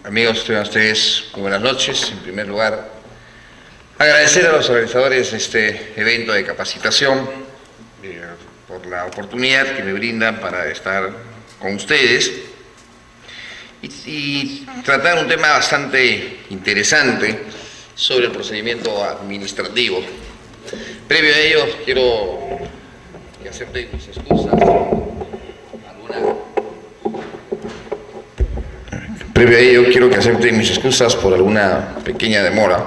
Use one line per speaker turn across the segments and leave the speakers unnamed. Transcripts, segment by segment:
Amigos, tengan ustedes muy buenas noches. En primer lugar, agradecer a los organizadores de este evento de capacitación por la oportunidad que me brindan para estar con ustedes y tratar un tema bastante interesante sobre el procedimiento administrativo. Previo a ello, quiero que acepten mis excusas. Por alguna pequeña demora.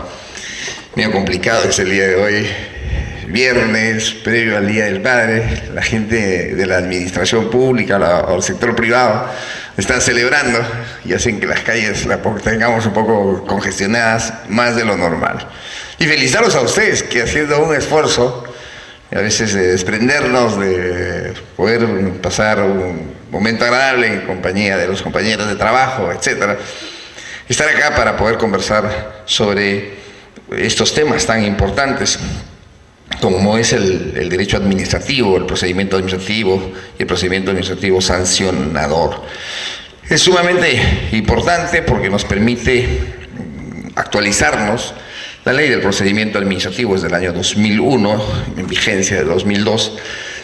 Medio complicado es el día de hoy, viernes, previo al Día del Padre. La gente de la administración pública o el sector privado están celebrando y hacen que las calles las tengamos un poco congestionadas más de lo normal. Y felicitarlos a ustedes que haciendo un esfuerzo, a veces de desprendernos, de poder pasar un momento agradable en compañía de los compañeros de trabajo, etcétera, estar acá para poder conversar sobre estos temas tan importantes como es el derecho administrativo, el procedimiento administrativo y el procedimiento administrativo sancionador. Es sumamente importante porque nos permite actualizarnos. La ley del procedimiento administrativo es del año 2001, en vigencia de 2002.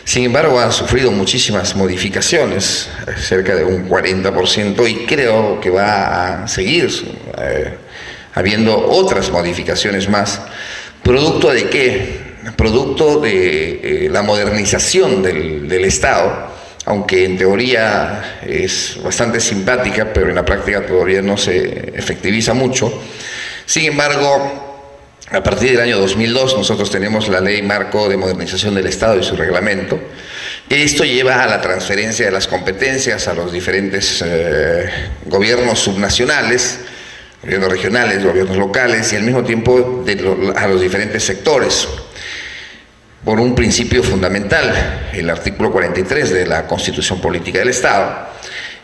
Sin embargo, ha sufrido muchísimas modificaciones, cerca de un 40%, y creo que va a seguir habiendo otras modificaciones más. ¿Producto de qué? Producto de la modernización del Estado, aunque en teoría es bastante simpática, pero en la práctica todavía no se efectiviza mucho. Sin embargo, a partir del año 2002 nosotros tenemos la Ley Marco de Modernización del Estado y su reglamento. Esto lleva a la transferencia de las competencias a los diferentes gobiernos subnacionales, gobiernos regionales, gobiernos locales y al mismo tiempo a los diferentes sectores. Por un principio fundamental, el artículo 43 de la Constitución Política del Estado,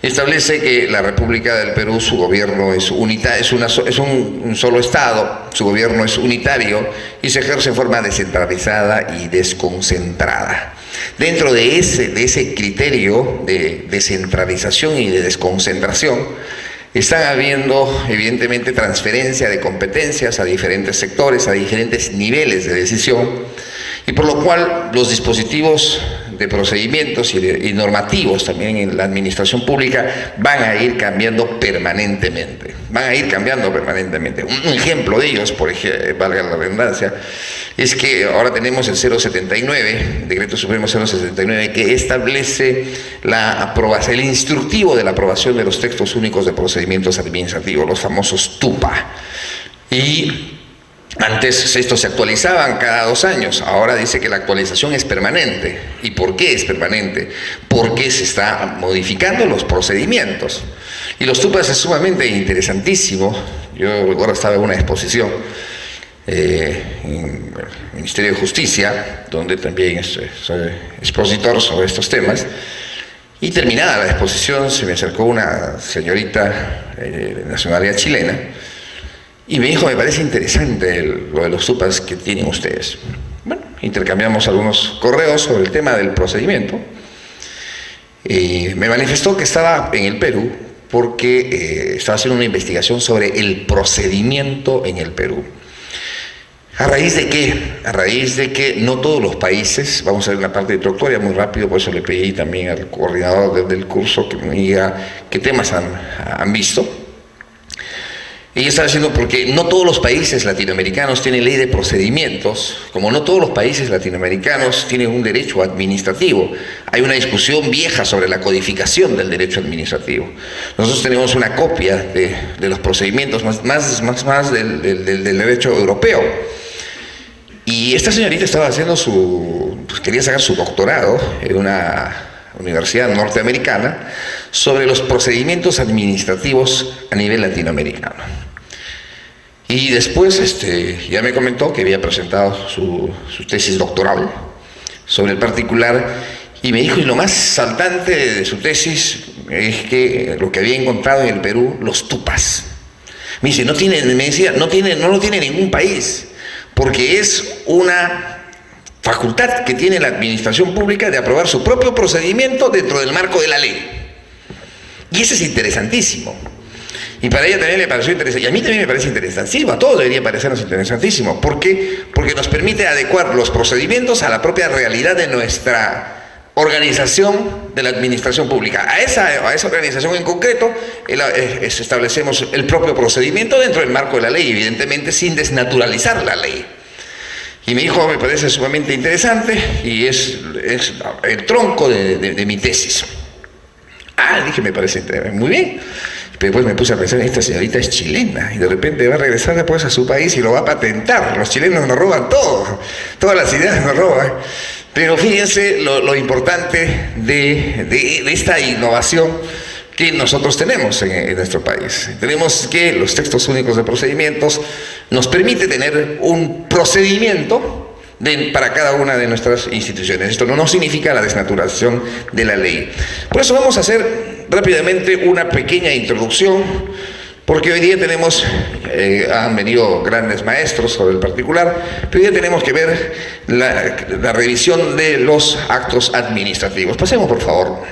establece que la República del Perú, su gobierno es un solo Estado, su gobierno es unitario y se ejerce en forma descentralizada y desconcentrada. Dentro de ese criterio de descentralización y de desconcentración, están habiendo evidentemente transferencia de competencias a diferentes sectores, a diferentes niveles de decisión, y por lo cual los dispositivos de procedimientos y normativos también en la administración pública van a ir cambiando permanentemente. Un ejemplo de ellos, por ejemplo, valga la redundancia, es que ahora tenemos el 079, el Decreto Supremo 079, que establece el instructivo de la aprobación de los textos únicos de procedimientos administrativos, los famosos TUPA. Y antes estos se actualizaban cada 2 años, ahora dice que la actualización es permanente. ¿Y por qué es permanente? Porque se están modificando los procedimientos. Y los TUPAs es sumamente interesantísimo. Yo ahora estaba en una exposición en el Ministerio de Justicia, donde también soy expositor sobre estos temas. Y terminada la exposición se me acercó una señorita de nacionalidad chilena y me dijo: me parece interesante lo de los TUPAs que tienen ustedes. Bueno, intercambiamos algunos correos sobre el tema del procedimiento. Me manifestó que estaba en el Perú porque estaba haciendo una investigación sobre el procedimiento en el Perú. ¿A raíz de qué? A raíz de que no todos los países, vamos a ver una parte introductoria muy rápido, por eso le pedí también al coordinador del curso que me diga qué temas han visto. Y está diciendo porque no todos los países latinoamericanos tienen ley de procedimientos, como no todos los países latinoamericanos tienen un derecho administrativo. Hay una discusión vieja sobre la codificación del derecho administrativo. Nosotros tenemos una copia de los procedimientos más del derecho europeo. Y esta señorita estaba haciendo quería sacar su doctorado en una universidad norteamericana sobre los procedimientos administrativos a nivel latinoamericano. Y después ya me comentó que había presentado su tesis doctoral sobre el particular y me dijo, y lo más saltante de su tesis es que lo que había encontrado en el Perú, los TUPAs. Me dice, no lo tiene ningún país, porque es una facultad que tiene la administración pública de aprobar su propio procedimiento dentro del marco de la ley. Y eso es interesantísimo. Y para ella también le pareció interesante, y a mí también me parece interesantísimo, a todos debería parecernos interesantísimo. ¿Por qué? Porque nos permite adecuar los procedimientos a la propia realidad de nuestra organización de la administración pública. A esa organización en concreto establecemos el propio procedimiento dentro del marco de la ley, evidentemente sin desnaturalizar la ley. Y mi hijo me parece sumamente interesante y es el tronco de mi tesis. Dije, me parece muy bien. Pero después me puse a pensar, esta señorita es chilena y de repente va a regresar después a su país y lo va a patentar. Los chilenos nos roban todo, todas las ideas nos roban. Pero fíjense lo importante de esta innovación que nosotros tenemos en nuestro país. Tenemos que los textos únicos de procedimientos nos permite tener un procedimiento para cada una de nuestras instituciones. Esto no significa la desnaturalización de la ley. Por eso vamos a hacer rápidamente una pequeña introducción, porque hoy día han venido grandes maestros sobre el particular, pero hoy día tenemos que ver la revisión de los actos administrativos. Pasemos, por favor.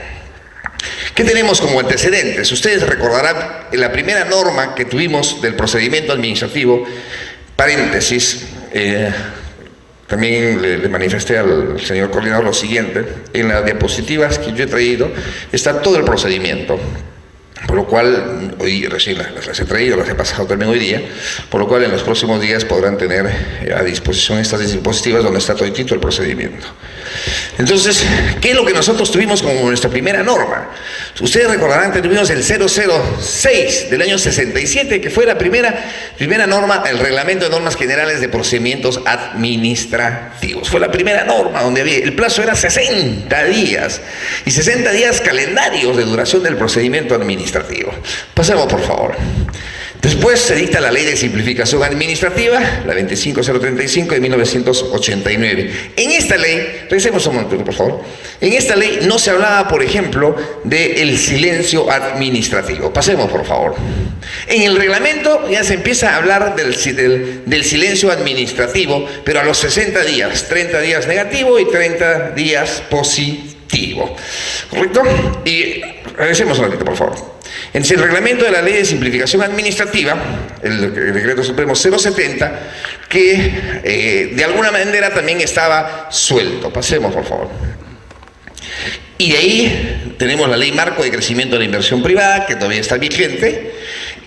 ¿Qué tenemos como antecedentes? Ustedes recordarán la primera norma que tuvimos del procedimiento administrativo, paréntesis, también le manifesté al señor coordinador lo siguiente: en las diapositivas que yo he traído está todo el procedimiento, por lo cual hoy recién las he traído, las he pasado también hoy día, por lo cual en los próximos días podrán tener a disposición estas diapositivas donde está toditito el procedimiento. Entonces, ¿qué es lo que nosotros tuvimos como nuestra primera norma? Ustedes recordarán que tuvimos el 006 del año 67, que fue la primera norma, el Reglamento de Normas Generales de Procedimientos Administrativos. Fue la primera norma donde el plazo era 60 días, y 60 días calendarios de duración del procedimiento administrativo. Pasemos, por favor. Después se dicta la Ley de Simplificación Administrativa, la 25035 de 1989. En esta ley, regresemos un momento, por favor. En esta ley no se hablaba, por ejemplo, del silencio administrativo. Pasemos, por favor. En el reglamento ya se empieza a hablar del silencio administrativo, pero a los 60 días, 30 días negativo y 30 días positivo. ¿Correcto? Y regresemos un ratito, por favor. En el reglamento de la Ley de Simplificación Administrativa, el Decreto Supremo 070, que de alguna manera también estaba suelto. Pasemos, por favor. Y de ahí tenemos la Ley Marco de Crecimiento de la Inversión Privada, que todavía está vigente,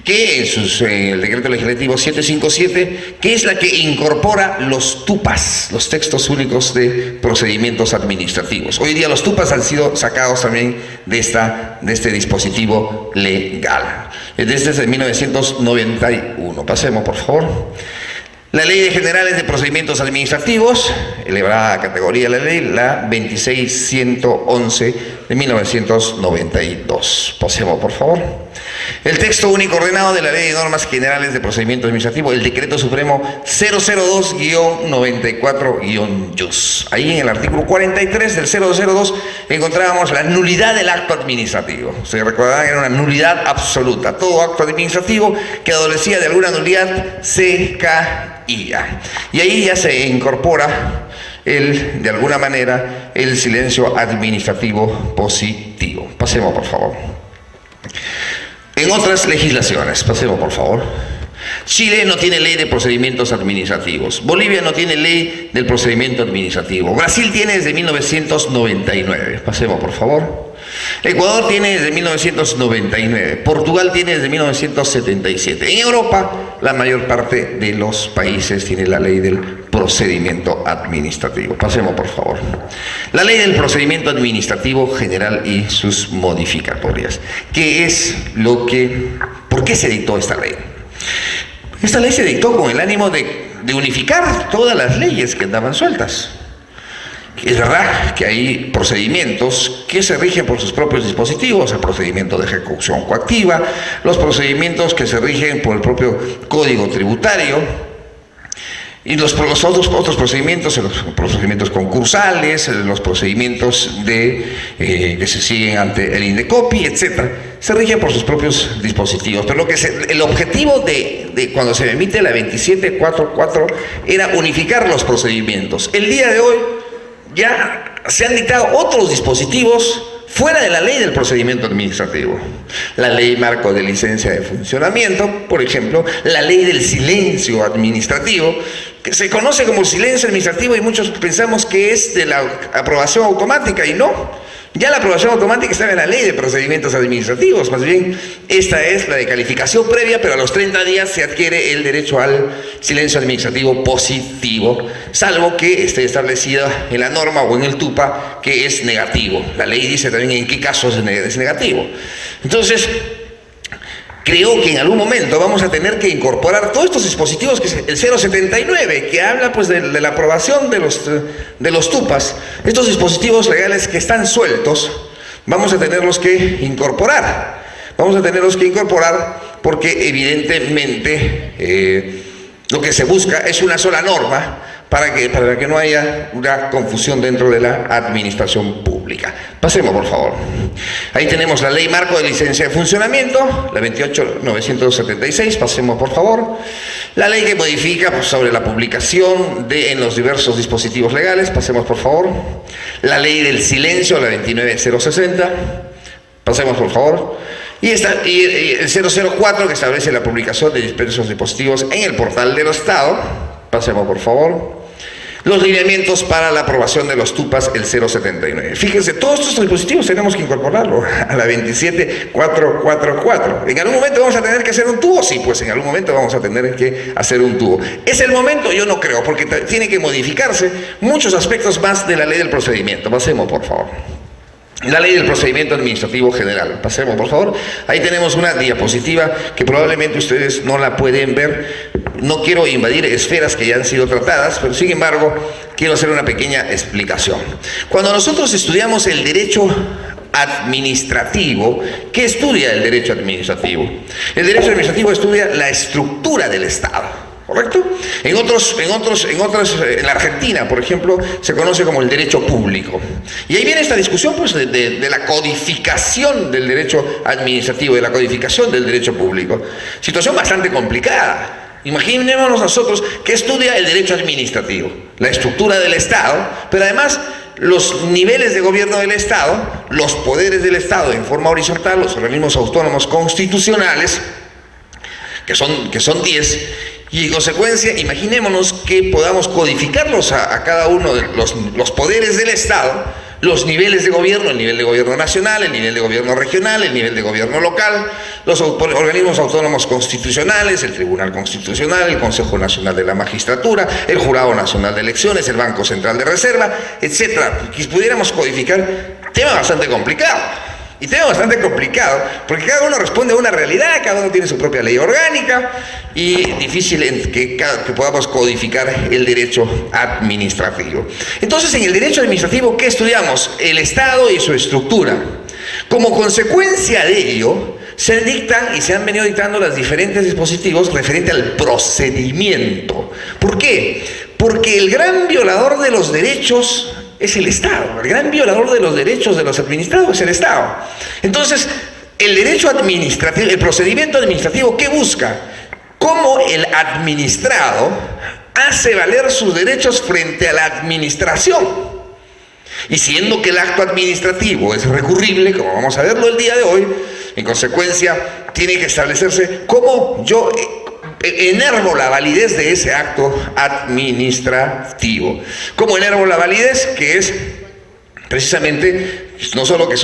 que en el Decreto Legislativo 757, que es la que incorpora los TUPAS, los textos únicos de procedimientos administrativos. Hoy día los TUPAS han sido sacados también de este dispositivo legal, desde 1991. Pasemos, por favor. La Ley Generales de Procedimientos Administrativos, elevada categoría de la ley, la 26111 de 1992. Pasemos, por favor. El texto único ordenado de la Ley de Normas Generales de Procedimiento Administrativo, el Decreto Supremo 002-94-JUS. Ahí en el artículo 43 del 002 encontrábamos la nulidad del acto administrativo. Se recordarán que era una nulidad absoluta. Todo acto administrativo que adolecía de alguna nulidad se caía. Y ahí ya se incorpora de alguna manera el silencio administrativo positivo. Pasemos, por favor. En otras legislaciones, pasemos, por favor. Chile no tiene ley de procedimientos administrativos. Bolivia no tiene ley del procedimiento administrativo. Brasil tiene desde 1999. Pasemos, por favor. Ecuador tiene desde 1999. Portugal tiene desde 1977. En Europa, la mayor parte de los países tiene la ley del procedimiento administrativo. Pasemos, por favor. La ley del procedimiento administrativo general y sus modificatorias. ¿Por qué se dictó esta ley? Esta ley se dictó con el ánimo de unificar todas las leyes que andaban sueltas. Es verdad que hay procedimientos que se rigen por sus propios dispositivos, el procedimiento de ejecución coactiva, los procedimientos que se rigen por el propio Código Tributario, y los otros procedimientos, los procedimientos concursales, los procedimientos que se siguen ante el INDECOPI, etc., se rigen por sus propios dispositivos. Pero el objetivo de cuando se emite la 2744 era unificar los procedimientos. El día de hoy ya se han dictado otros dispositivos fuera de la ley del procedimiento administrativo. La ley marco de licencia de funcionamiento, por ejemplo, la ley del silencio administrativo, que se conoce como silencio administrativo y muchos pensamos que es de la aprobación automática y no. Ya la aprobación automática está en la ley de procedimientos administrativos, más bien esta es la de calificación previa, pero a los 30 días se adquiere el derecho al silencio administrativo positivo, salvo que esté establecida en la norma o en el TUPA que es negativo. La ley dice también en qué casos es negativo. Entonces, creo que en algún momento vamos a tener que incorporar todos estos dispositivos, que es el 079, que habla pues de la aprobación de los TUPAs. Estos dispositivos legales que están sueltos, vamos a tenerlos que incorporar. Vamos a tenerlos que incorporar porque evidentemente lo que se busca es una sola norma para que no haya una confusión dentro de la administración pública. Pasemos, por favor. Ahí tenemos la ley marco de licencia de funcionamiento, la 28.976, pasemos, por favor. La ley que modifica pues, sobre la publicación en los diversos dispositivos legales, pasemos, por favor. La ley del silencio, la 29.060, pasemos, por favor. Y el 004 que establece la publicación de diversos dispositivos en el portal del Estado, pasemos, por favor. Los lineamientos para la aprobación de los TUPAs, el 079. Fíjense, todos estos dispositivos tenemos que incorporarlo a la 27.444. ¿En algún momento vamos a tener que hacer un tubo? Sí, pues en algún momento vamos a tener que hacer un tubo. ¿Es el momento? Yo no creo, porque tiene que modificarse muchos aspectos más de la ley del procedimiento. Pasemos, por favor. La ley del procedimiento administrativo general. Pasemos, por favor. Ahí tenemos una diapositiva que probablemente ustedes no la pueden ver. No quiero invadir esferas que ya han sido tratadas, pero sin embargo quiero hacer una pequeña explicación. Cuando nosotros estudiamos el derecho administrativo, ¿qué estudia el derecho administrativo? El derecho administrativo estudia la estructura del Estado. ¿Correcto? En la Argentina, por ejemplo, se conoce como el derecho público. Y ahí viene esta discusión pues, de la codificación del derecho administrativo, de la codificación del derecho público. Situación bastante complicada. Imaginémonos nosotros que estudia el derecho administrativo, la estructura del Estado, pero además los niveles de gobierno del Estado, los poderes del Estado en forma horizontal, los organismos autónomos constitucionales, que son 10, y en consecuencia, imaginémonos que podamos codificarlos a cada uno de los poderes del Estado, los niveles de gobierno, el nivel de gobierno nacional, el nivel de gobierno regional, el nivel de gobierno local, los organismos autónomos constitucionales, el Tribunal Constitucional, el Consejo Nacional de la Magistratura, el Jurado Nacional de Elecciones, el Banco Central de Reserva, etcétera. Que pudiéramos codificar, tema bastante complicado. Y tema bastante complicado, porque cada uno responde a una realidad, cada uno tiene su propia ley orgánica y difícil que podamos codificar el derecho administrativo. Entonces, en el derecho administrativo, ¿qué estudiamos? El Estado y su estructura. Como consecuencia de ello, se dictan y se han venido dictando los diferentes dispositivos referente al procedimiento. ¿Por qué? Porque el gran violador de los derechos es el Estado. El gran violador de los derechos de los administrados es el Estado. Entonces, el derecho administrativo, el procedimiento administrativo, ¿qué busca? ¿Cómo el administrado hace valer sus derechos frente a la administración? Y siendo que el acto administrativo es recurrible, como vamos a verlo el día de hoy, en consecuencia, tiene que establecerse cómo yo enervo la validez de ese acto administrativo. ¿Cómo enervo la validez? Que es precisamente no solo que es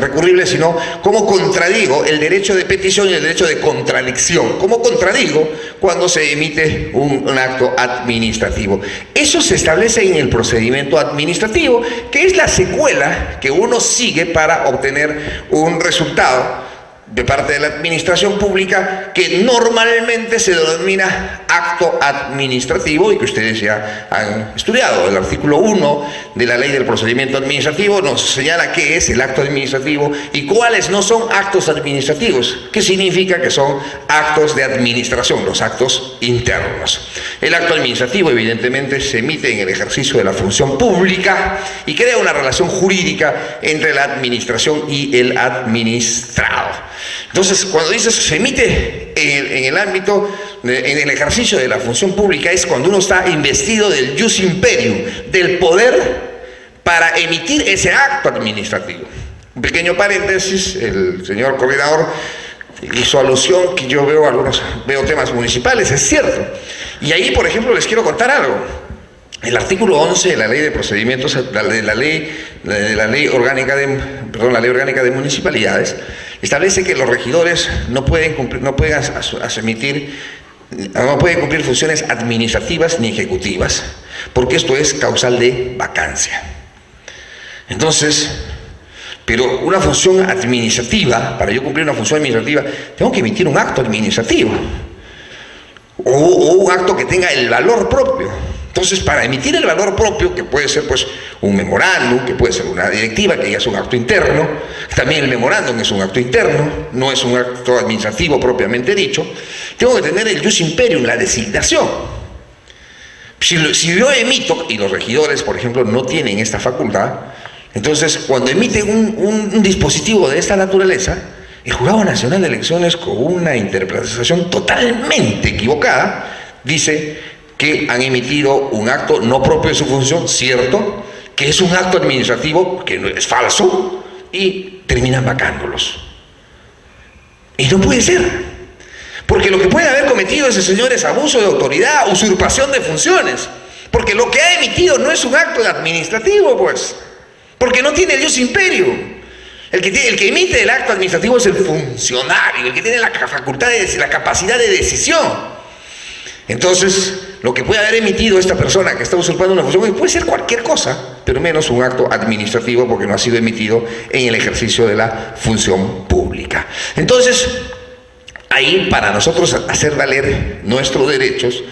recurrible, sino cómo contradigo el derecho de petición y el derecho de contradicción. ¿Cómo contradigo cuando se emite un acto administrativo? Eso se establece en el procedimiento administrativo, que es la secuela que uno sigue para obtener un resultado de parte de la administración pública que normalmente se denomina acto administrativo y que ustedes ya han estudiado. El artículo 1 de la Ley del Procedimiento Administrativo nos señala qué es el acto administrativo y cuáles no son actos administrativos, que significa que son actos de administración, los actos internos. El acto administrativo evidentemente se emite en el ejercicio de la función pública y crea una relación jurídica entre la administración y el administrado. Entonces, cuando dices se emite en el ámbito, en el ejercicio de la función pública, es cuando uno está investido del ius imperium, del poder para emitir ese acto administrativo. Un pequeño paréntesis, el señor coordinador hizo alusión que yo veo temas municipales, es cierto. Y ahí, por ejemplo, les quiero contar algo. El artículo 11 de la ley de procedimientos, la ley orgánica de municipalidades, establece que los regidores no pueden cumplir funciones administrativas ni ejecutivas, porque esto es causal de vacancia. Entonces, pero una función administrativa, para yo cumplir una función administrativa, tengo que emitir un acto administrativo, o un acto que tenga el valor propio. Entonces, para emitir el valor propio, que puede ser pues un memorándum, que puede ser una directiva, que ya es un acto interno, también el memorándum es un acto interno, no es un acto administrativo propiamente dicho, tengo que tener el jus imperium, la designación. Si yo emito, y los regidores, por ejemplo, no tienen esta facultad, entonces cuando emiten un dispositivo de esta naturaleza, el Jurado Nacional de Elecciones, con una interpretación totalmente equivocada, dice que han emitido un acto no propio de su función, cierto, que es un acto administrativo, que no es falso, y terminan vacándolos. Y no puede ser, porque lo que puede haber cometido ese señor es abuso de autoridad, usurpación de funciones, porque lo que ha emitido no es un acto administrativo, pues, porque no tiene el jus imperium. El que emite el acto administrativo es el funcionario, el que tiene la facultad, la capacidad de decisión. Entonces, lo que puede haber emitido esta persona que está usurpando una función puede ser cualquier cosa, pero menos un acto administrativo, porque no ha sido emitido en el ejercicio de la función pública. Entonces, ahí, para nosotros hacer valer nuestros derechos,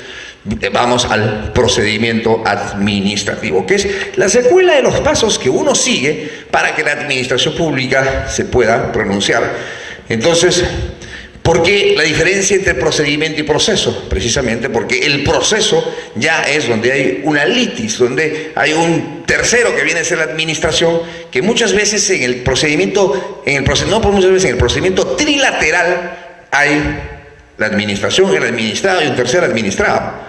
vamos al procedimiento administrativo, que es la secuela de los pasos que uno sigue para que la administración pública se pueda pronunciar. Entonces, ¿por qué la diferencia entre procedimiento y proceso? Precisamente porque el proceso ya es donde hay una litis, donde hay un tercero que viene a ser la administración, que muchas veces en el procedimiento, en el procedimiento trilateral hay la administración, el administrado y un tercer administrado.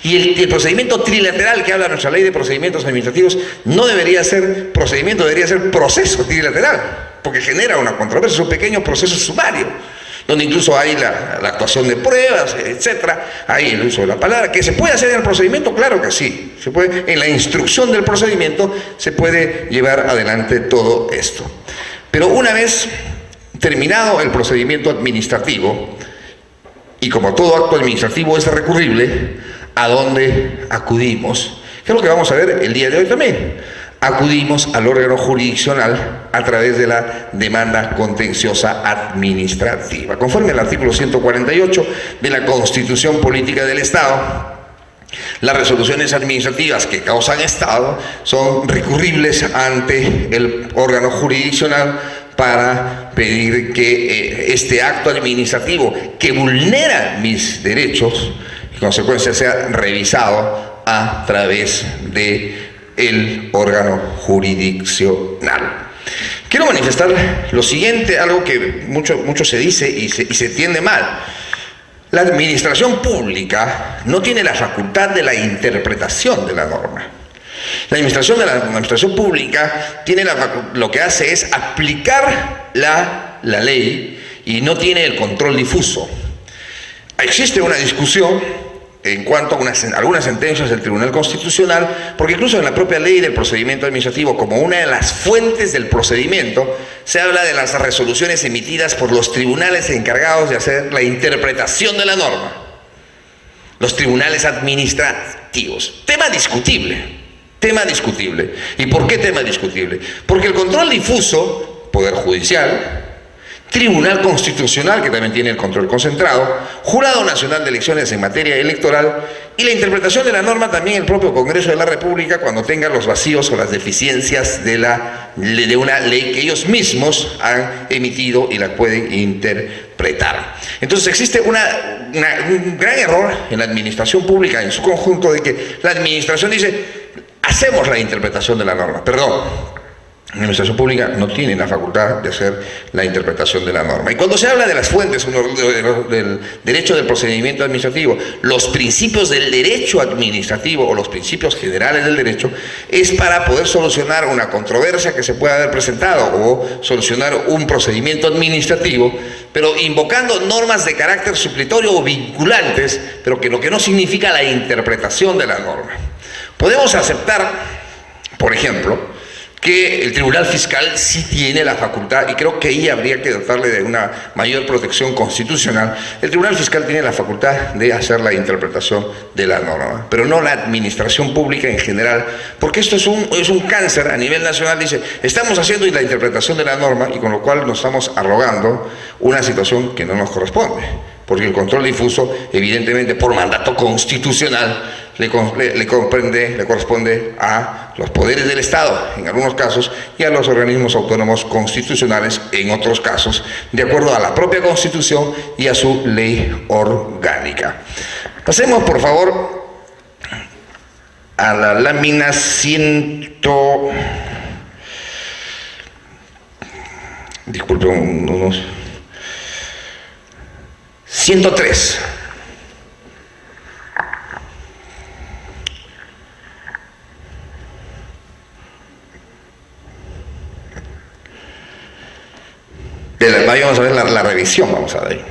Y el procedimiento trilateral que habla nuestra ley de procedimientos administrativos no debería ser procedimiento, debería ser proceso trilateral, porque genera una controversia, es un pequeño proceso sumario, donde incluso hay la actuación de pruebas, etcétera, hay el uso de la palabra, que se puede hacer en el procedimiento, claro que sí, se puede, en la instrucción del procedimiento se puede llevar adelante todo esto. Pero una vez terminado el procedimiento administrativo, y como todo acto administrativo es recurrible, ¿a dónde acudimos? ¿Qué es lo que vamos a ver el día de hoy también? Acudimos al órgano jurisdiccional a través de la demanda contenciosa administrativa. Conforme al artículo 148 de la Constitución Política del Estado, las resoluciones administrativas que causan estado son recurribles ante el órgano jurisdiccional para pedir que este acto administrativo que vulnera mis derechos, en consecuencia, sea revisado a través del órgano jurisdiccional. Quiero manifestar lo siguiente, algo que mucho se dice y se entiende mal. La administración pública no tiene la facultad de la interpretación de la norma. La administración pública tiene lo que hace es aplicar la ley y no tiene el control difuso. Existe una discusión en cuanto a algunas sentencias del Tribunal Constitucional, porque incluso en la propia ley del procedimiento administrativo, como una de las fuentes del procedimiento, se habla de las resoluciones emitidas por los tribunales encargados de hacer la interpretación de la norma, los tribunales administrativos. Tema discutible. ¿Y por qué tema discutible? Porque el control difuso, Poder Judicial, Tribunal Constitucional, que también tiene el control concentrado, Jurado Nacional de Elecciones en materia electoral, y la interpretación de la norma también el propio Congreso de la República cuando tenga los vacíos o las deficiencias de una ley que ellos mismos han emitido y la pueden interpretar. Entonces existe un gran error en la administración pública en su conjunto, de que la administración dice: hacemos la interpretación de la norma. Perdón, La administración pública no tiene la facultad de hacer la interpretación de la norma. Y cuando se habla de las fuentes del derecho del procedimiento administrativo, los principios del derecho administrativo o los principios generales del derecho, es para poder solucionar una controversia que se pueda haber presentado o solucionar un procedimiento administrativo, pero invocando normas de carácter supletorio o vinculantes, pero que lo que no significa la interpretación de la norma. Podemos aceptar, por ejemplo, que el Tribunal Fiscal sí tiene la facultad, y creo que ahí habría que dotarle de una mayor protección constitucional. El Tribunal Fiscal tiene la facultad de hacer la interpretación de la norma, pero no la administración pública en general, porque esto es un cáncer a nivel nacional. Dice, estamos haciendo la interpretación de la norma y con lo cual nos estamos arrogando una situación que no nos corresponde, porque el control difuso, evidentemente, por mandato constitucional, le corresponde a los poderes del Estado, en algunos casos, y a los organismos autónomos constitucionales, en otros casos, de acuerdo a la propia Constitución y a su ley orgánica. Pasemos, por favor, a la lámina 103. Vamos a ver la revisión, vamos a ver.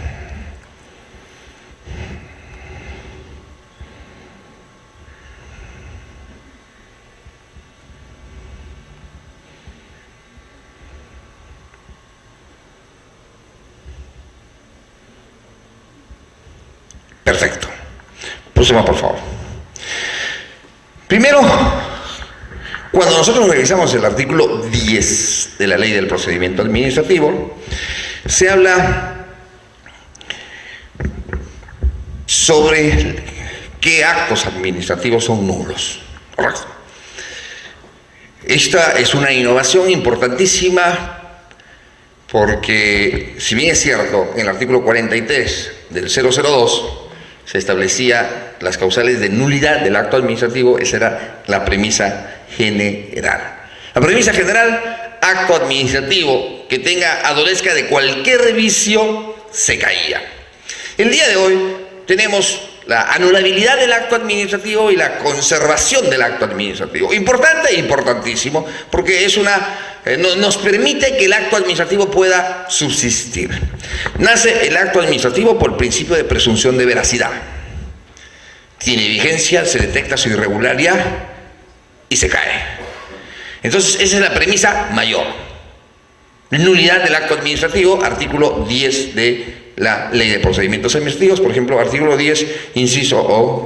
Perfecto. Próxima, por favor. Primero, cuando nosotros revisamos el artículo 10 de la Ley del Procedimiento Administrativo, se habla sobre qué actos administrativos son nulos. ¿Correcto? Esta es una innovación importantísima porque, si bien es cierto, en el artículo 43 del 002 se establecía las causales de nulidad del acto administrativo, esa era la premisa general. La premisa general, acto administrativo que adolezca de cualquier vicio, se caía. El día de hoy tenemos la anulabilidad del acto administrativo y la conservación del acto administrativo. Importante e importantísimo, porque nos permite que el acto administrativo pueda subsistir. Nace el acto administrativo por el principio de presunción de veracidad. Tiene vigencia, se detecta su irregularidad y se cae. Entonces, esa es la premisa mayor. Nulidad del acto administrativo, artículo 10 de la Ley de Procedimientos Administrativos, por ejemplo, artículo 10, inciso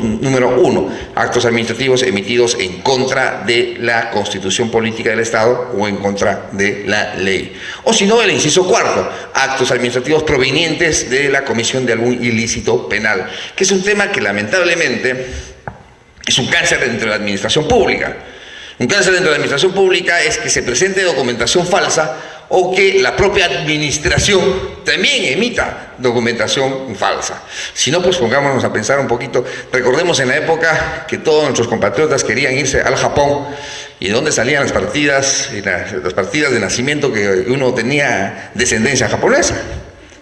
número 1, actos administrativos emitidos en contra de la Constitución Política del Estado o en contra de la ley. O si no, el inciso 4, actos administrativos provenientes de la comisión de algún ilícito penal, que es un tema que lamentablemente es un cáncer dentro de la administración pública. Un cáncer dentro de la administración pública es que se presente documentación falsa o que la propia administración también emita documentación falsa. Si no, pues pongámonos a pensar un poquito. Recordemos en la época que todos nuestros compatriotas querían irse al Japón, y de dónde salían las partidas de nacimiento que uno tenía descendencia japonesa.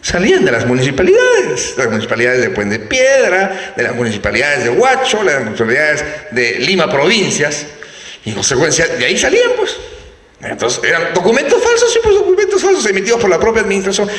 Salían de las municipalidades de Puente Piedra, de las municipalidades de Huacho, de las municipalidades de Lima provincias, y en consecuencia de ahí salían, pues. Entonces, eran documentos falsos, sí, pues documentos falsos emitidos por la propia administración.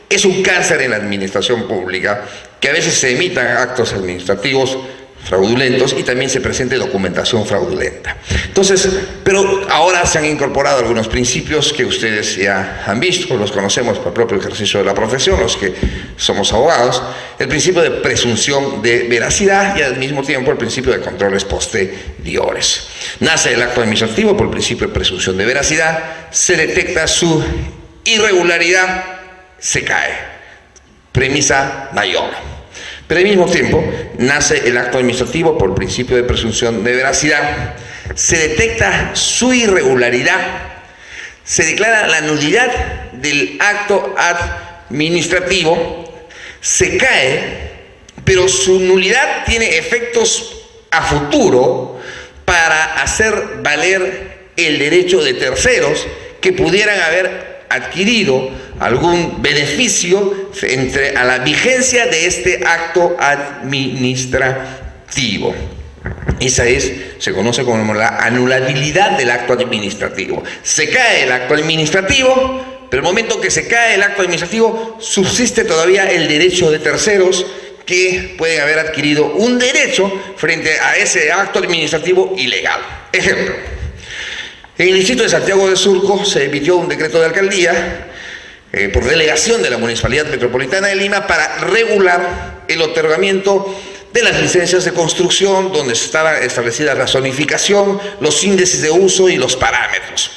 Es un cáncer en la administración pública que a veces se emitan actos administrativos fraudulentos y también se presente documentación fraudulenta. Entonces, pero ahora se han incorporado algunos principios que ustedes ya han visto, los conocemos por el propio ejercicio de la profesión, los que somos abogados, el principio de presunción de veracidad y al mismo tiempo el principio de controles posteriores. Nace el acto administrativo por el principio de presunción de veracidad, se detecta su irregularidad, se cae. Premisa mayor. Pero al mismo tiempo nace el acto administrativo por el principio de presunción de veracidad, se detecta su irregularidad, se declara la nulidad del acto administrativo, se cae, pero su nulidad tiene efectos a futuro para hacer valer el derecho de terceros que pudieran haber adquirido algún beneficio a la vigencia de este acto administrativo. Se conoce como la anulabilidad del acto administrativo. Se cae el acto administrativo, pero el momento que se cae el acto administrativo, subsiste todavía el derecho de terceros que pueden haber adquirido un derecho frente a ese acto administrativo ilegal. Ejemplo, en el distrito de Santiago de Surco se emitió un decreto de alcaldía por delegación de la Municipalidad Metropolitana de Lima para regular el otorgamiento de las licencias de construcción, donde estaba establecida la zonificación, los índices de uso y los parámetros.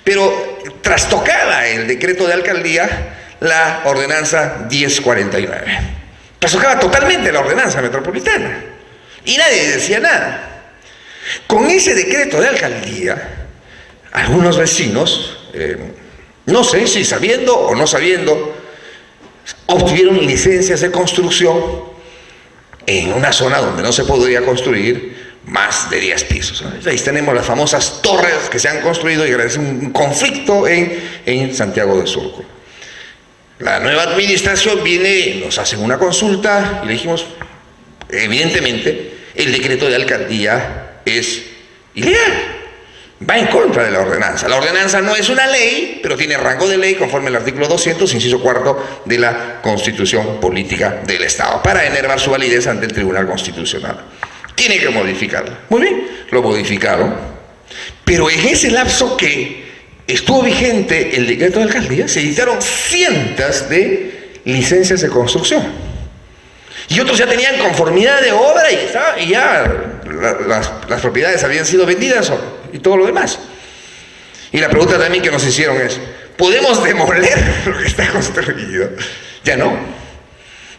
Pero trastocaba el decreto de alcaldía la ordenanza 1049. Trastocaba totalmente la ordenanza metropolitana y nadie decía nada. Con ese decreto de alcaldía, algunos vecinos, no sé si sabiendo o no sabiendo, obtuvieron licencias de construcción en una zona donde no se podría construir más de 10 pisos. Ahí tenemos las famosas torres que se han construido y es un conflicto en Santiago de Surco. La nueva administración viene, nos hacen una consulta y le dijimos, evidentemente, el decreto de alcaldía es ilegal. Va en contra de la ordenanza. La ordenanza no es una ley, pero tiene rango de ley conforme al artículo 200, inciso cuarto de la Constitución Política del Estado, para enervar su validez ante el Tribunal Constitucional. Tiene que modificarla. Muy bien, lo modificaron, pero en ese lapso que estuvo vigente el decreto de alcaldía, se editaron cientos de licencias de construcción. Y otros ya tenían conformidad de obra y ya las propiedades habían sido vendidas y todo lo demás. Y la pregunta también que nos hicieron es, ¿podemos demoler lo que está construido? Ya no.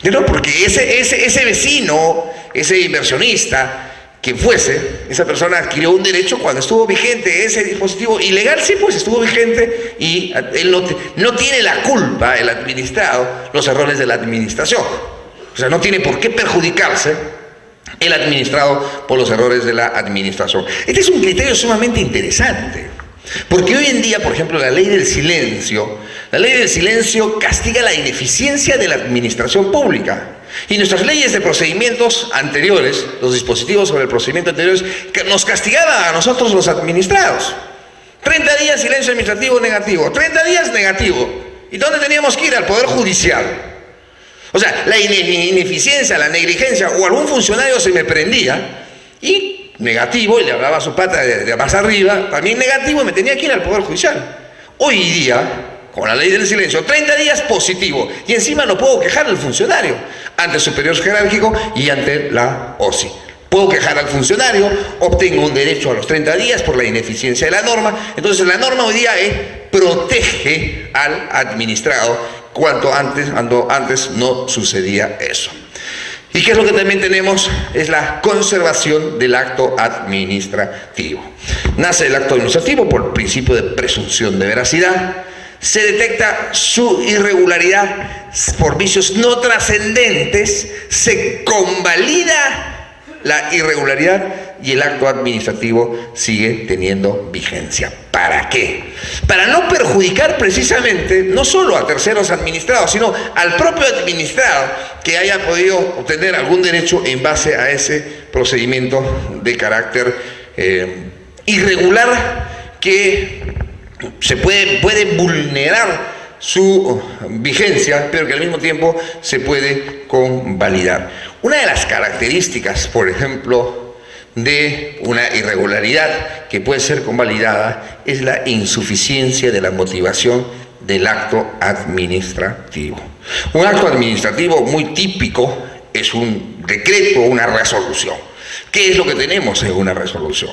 Ya no, porque ese vecino, ese inversionista, quien fuese, esa persona adquirió un derecho cuando estuvo vigente ese dispositivo ilegal, sí, pues estuvo vigente y él no tiene la culpa, el administrado, los errores de la administración. O sea, no tiene por qué perjudicarse el administrado por los errores de la administración. Este es un criterio sumamente interesante, porque hoy en día, por ejemplo, la ley del silencio castiga la ineficiencia de la administración pública. Y nuestras leyes de procedimientos anteriores, los dispositivos sobre el procedimiento anteriores, que nos castigaban a nosotros los administrados. 30 días silencio administrativo negativo, 30 días negativo. ¿Y dónde teníamos que ir? Al Poder Judicial. O sea, la ineficiencia, la negligencia, o algún funcionario se me prendía y negativo, y le hablaba a su pata de más arriba, también negativo, y me tenía que ir al Poder Judicial. Hoy día, con la ley del silencio, 30 días positivo, y encima no puedo quejar al funcionario ante el superior jerárquico y ante la OSI. Puedo quejar al funcionario, obtengo un derecho a los 30 días por la ineficiencia de la norma. Entonces la norma hoy día protege al administrado, cuanto antes no sucedía eso. ¿Y qué es lo que también tenemos? Es la conservación del acto administrativo. Nace el acto administrativo por el principio de presunción de veracidad. Se detecta su irregularidad por vicios no trascendentes, se convalida la irregularidad y el acto administrativo sigue teniendo vigencia. ¿Para qué? Para no perjudicar precisamente no solo a terceros administrados, sino al propio administrado que haya podido obtener algún derecho en base a ese procedimiento de carácter irregular que se puede vulnerar su vigencia, pero que al mismo tiempo se puede convalidar. Una de las características, por ejemplo, de una irregularidad que puede ser convalidada es la insuficiencia de la motivación del acto administrativo. Un acto administrativo muy típico es un decreto o una resolución. ¿Qué es lo que tenemos en una resolución?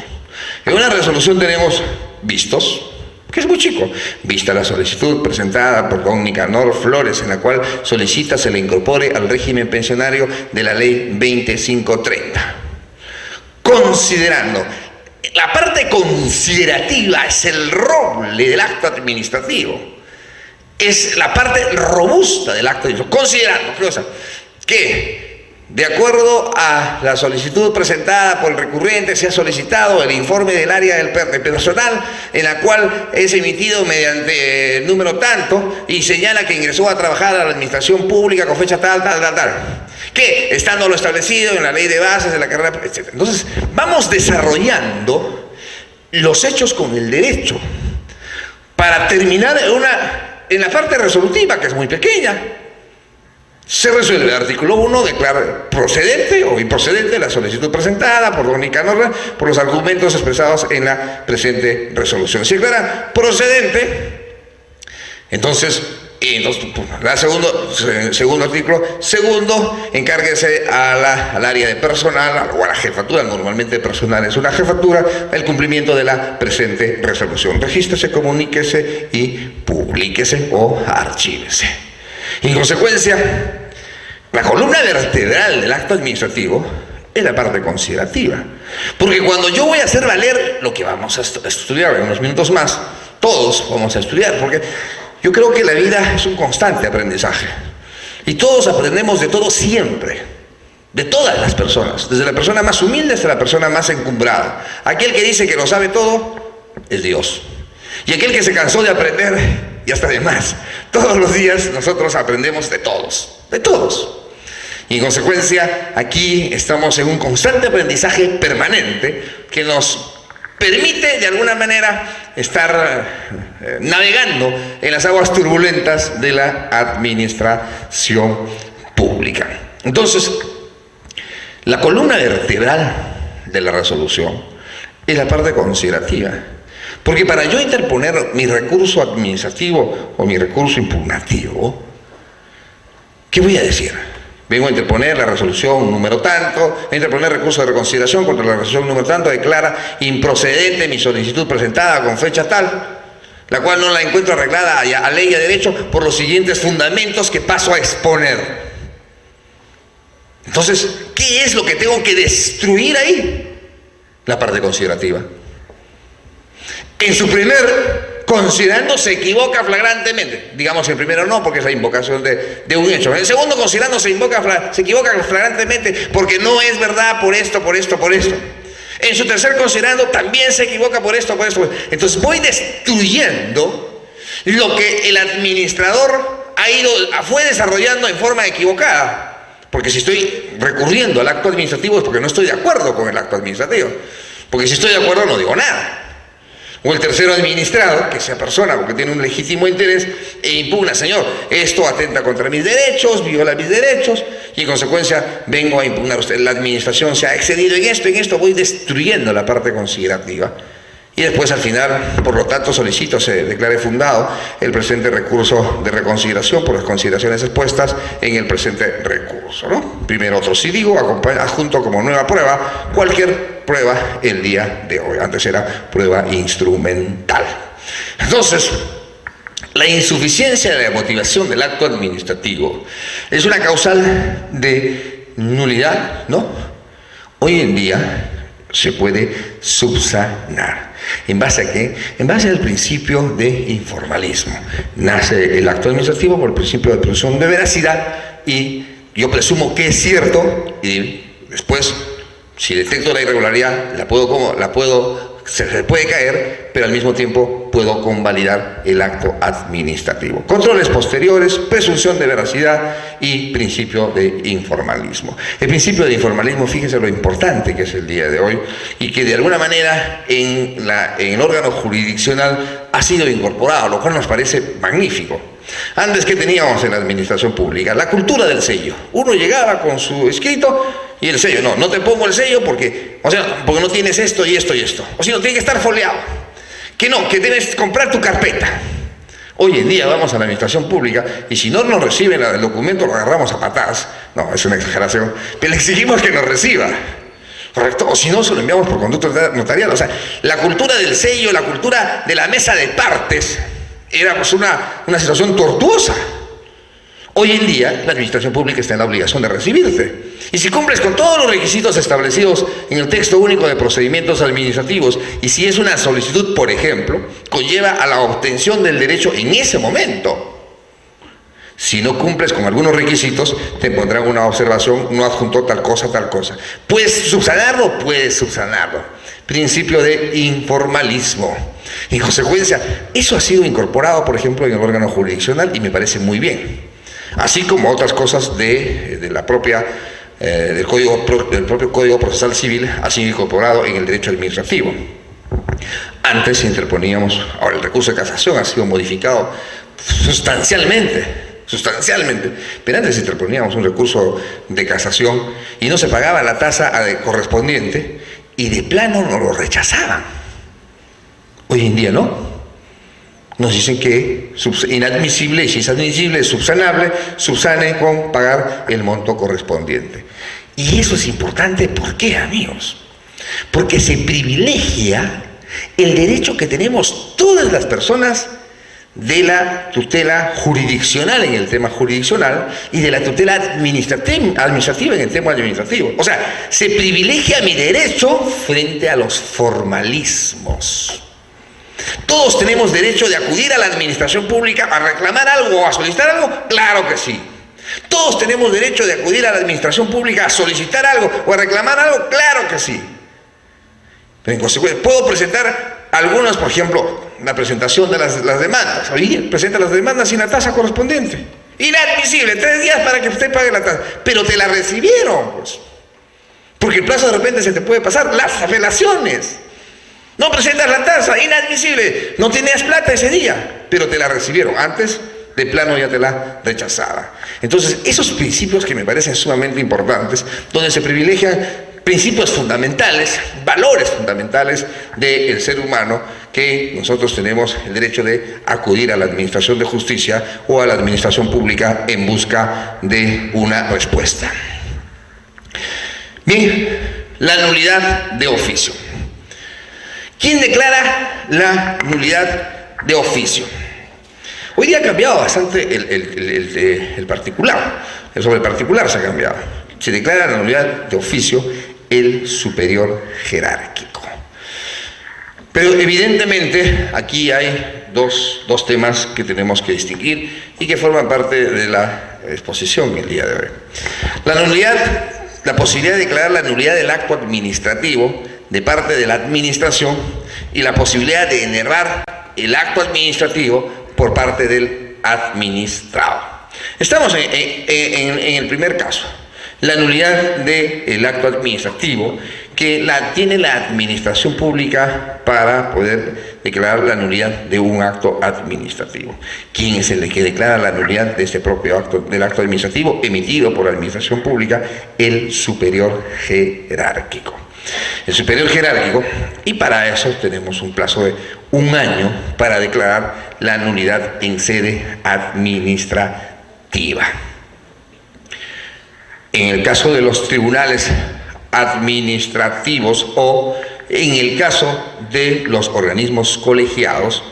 En una resolución tenemos vistos, que es muy chico, vista la solicitud presentada por don Nicanor Flores, en la cual solicita se le incorpore al régimen pensionario de la ley 2530. Considerando, la parte considerativa es el roble del acto administrativo, es la parte robusta del acto administrativo, considerando que De acuerdo a la solicitud presentada por el recurrente, se ha solicitado el informe del área del personal, en la cual es emitido mediante el número tanto y señala que ingresó a trabajar a la administración pública con fecha tal, que estando lo establecido en la ley de bases de la carrera, etc. Entonces, vamos desarrollando los hechos con el derecho para terminar en la parte resolutiva, que es muy pequeña. Se resuelve el artículo 1, declara procedente o improcedente la solicitud presentada por don Nicanor por los argumentos expresados en la presente resolución. Si declara procedente, entonces segundo artículo, segundo, encárguese al área de personal o a la jefatura, normalmente personal es una jefatura, el cumplimiento de la presente resolución. Regístrese, comuníquese y publíquese o archívese. En consecuencia, la columna vertebral del acto administrativo es la parte considerativa. Porque cuando yo voy a hacer valer lo que vamos a estudiar en unos minutos más, todos vamos a estudiar, porque yo creo que la vida es un constante aprendizaje. Y todos aprendemos de todo siempre, de todas las personas, desde la persona más humilde hasta la persona más encumbrada. Aquel que dice que lo sabe todo es Dios. Y aquel que se cansó de aprender, y hasta de más. Todos los días nosotros aprendemos de todos, de todos. Y en consecuencia, aquí estamos en un constante aprendizaje permanente que nos permite de alguna manera estar navegando en las aguas turbulentas de la administración pública. Entonces, la columna vertebral de la resolución es la parte considerativa. Porque para yo interponer mi recurso administrativo o mi recurso impugnativo, ¿qué voy a decir? Vengo a interponer la resolución número tanto, a interponer recurso de reconsideración contra la resolución número tanto, declara improcedente mi solicitud presentada con fecha tal, la cual no la encuentro arreglada a ley y a derecho por los siguientes fundamentos que paso a exponer. Entonces, ¿qué es lo que tengo que destruir ahí? La parte considerativa. En su primer considerando se equivoca flagrantemente. Digamos el primero no, porque es la invocación de un hecho. En el segundo considerando se equivoca flagrantemente porque no es verdad por esto, por esto, por esto. En su tercer considerando también se equivoca por esto, por esto. Entonces voy destruyendo lo que el administrador fue desarrollando en forma equivocada. Porque si estoy recurriendo al acto administrativo es porque no estoy de acuerdo con el acto administrativo. Porque si estoy de acuerdo no digo nada. O el tercero administrado, que sea persona porque tiene un legítimo interés e impugna, señor, esto atenta contra mis derechos, viola mis derechos, y en consecuencia vengo a impugnar usted. La administración se ha excedido en esto, voy destruyendo la parte considerativa. Y después al final, por lo tanto, solicito se declare fundado el presente recurso de reconsideración por las consideraciones expuestas en el presente recurso, ¿no? Primero otro sí digo, adjunto como nueva prueba, cualquier prueba el día de hoy. Antes era prueba instrumental. Entonces, la insuficiencia de la motivación del acto administrativo es una causal de nulidad, ¿no? Hoy en día se puede subsanar. ¿En base a qué? En base al principio de informalismo. Nace el acto administrativo por el principio de presunción de veracidad y yo presumo que es cierto y después, si detecto la irregularidad, se puede caer, pero al mismo tiempo puedo convalidar el acto administrativo. Controles posteriores, presunción de veracidad y principio de informalismo. El principio de informalismo, fíjense lo importante que es el día de hoy y que de alguna manera en el órgano jurisdiccional ha sido incorporado, lo cual nos parece magnífico. Antes, ¿qué teníamos en la administración pública? La cultura del sello. Uno llegaba con su escrito y el sello, no te pongo el sello porque no tienes esto y esto y esto. O si no, tiene que estar foliado. Que debes comprar tu carpeta. Hoy en día vamos a la administración pública y si no nos reciben el documento lo agarramos a patadas. No, es una exageración. Pero le exigimos que nos reciba. ¿Correcto? O si no, se lo enviamos por conducta notarial. O sea, la cultura del sello, la cultura de la mesa de partes era pues una situación tortuosa. Hoy en día la administración pública está en la obligación de recibirte. Y si cumples con todos los requisitos establecidos en el texto único de procedimientos administrativos, y si es una solicitud, por ejemplo, conlleva a la obtención del derecho en ese momento. Si no cumples con algunos requisitos, te pondrán una observación, no adjuntó tal cosa, tal cosa. ¿Puedes subsanarlo? Puedes subsanarlo. Principio de informalismo. En consecuencia, eso ha sido incorporado, por ejemplo, en el órgano jurisdiccional y me parece muy bien. Así como otras cosas del propio Código Procesal Civil ha sido incorporado en el derecho administrativo. Antes interponíamos, ahora el recurso de casación ha sido modificado sustancialmente, pero antes interponíamos un recurso de casación y no se pagaba la tasa correspondiente y de plano nos lo rechazaban. Hoy en día no. Nos dicen que inadmisible, y si es admisible, es subsanable, subsane con pagar el monto correspondiente. Y eso es importante, ¿por qué, amigos? Porque se privilegia el derecho que tenemos todas las personas de la tutela jurisdiccional en el tema jurisdiccional y de la tutela administrativa en el tema administrativo. O sea, se privilegia mi derecho frente a los formalismos. ¿Todos tenemos derecho de acudir a la administración pública a reclamar algo o a solicitar algo? Claro que sí. ¿Todos tenemos derecho de acudir a la administración pública a solicitar algo o a reclamar algo? Claro que sí. Pero en consecuencia, puedo presentar algunas, por ejemplo, la presentación de las demandas. Oye, presenta las demandas sin la tasa correspondiente. Inadmisible, 3 días para que usted pague la tasa. Pero te la recibieron, pues. Porque el plazo de repente se te puede pasar. Las apelaciones. No presentas la tasa, inadmisible. No tenías plata ese día, pero te la recibieron. Antes, de plano, ya te la rechazaba. Entonces, esos principios que me parecen sumamente importantes, donde se privilegian principios fundamentales, valores fundamentales del ser humano, que nosotros tenemos el derecho de acudir a la administración de justicia o a la administración pública en busca de una respuesta. Bien, la nulidad de oficio. ¿Quién declara la nulidad de oficio? Hoy día ha cambiado bastante el particular, sobre el particular se ha cambiado. Se declara la nulidad de oficio el superior jerárquico. Pero evidentemente aquí hay dos temas que tenemos que distinguir y que forman parte de la exposición el día de hoy. La nulidad, la posibilidad de declarar la nulidad del acto administrativo de parte de la administración y la posibilidad de enervar el acto administrativo por parte del administrado. Estamos en el primer caso, la nulidad del acto administrativo que tiene la administración pública para poder declarar la nulidad de un acto administrativo. ¿Quién es el que declara la nulidad de este propio acto, del acto administrativo emitido por la administración pública? El superior jerárquico. El superior jerárquico, y para eso tenemos un plazo de 1 año para declarar la nulidad en sede administrativa. En el caso de los tribunales administrativos o en el caso de los organismos colegiados,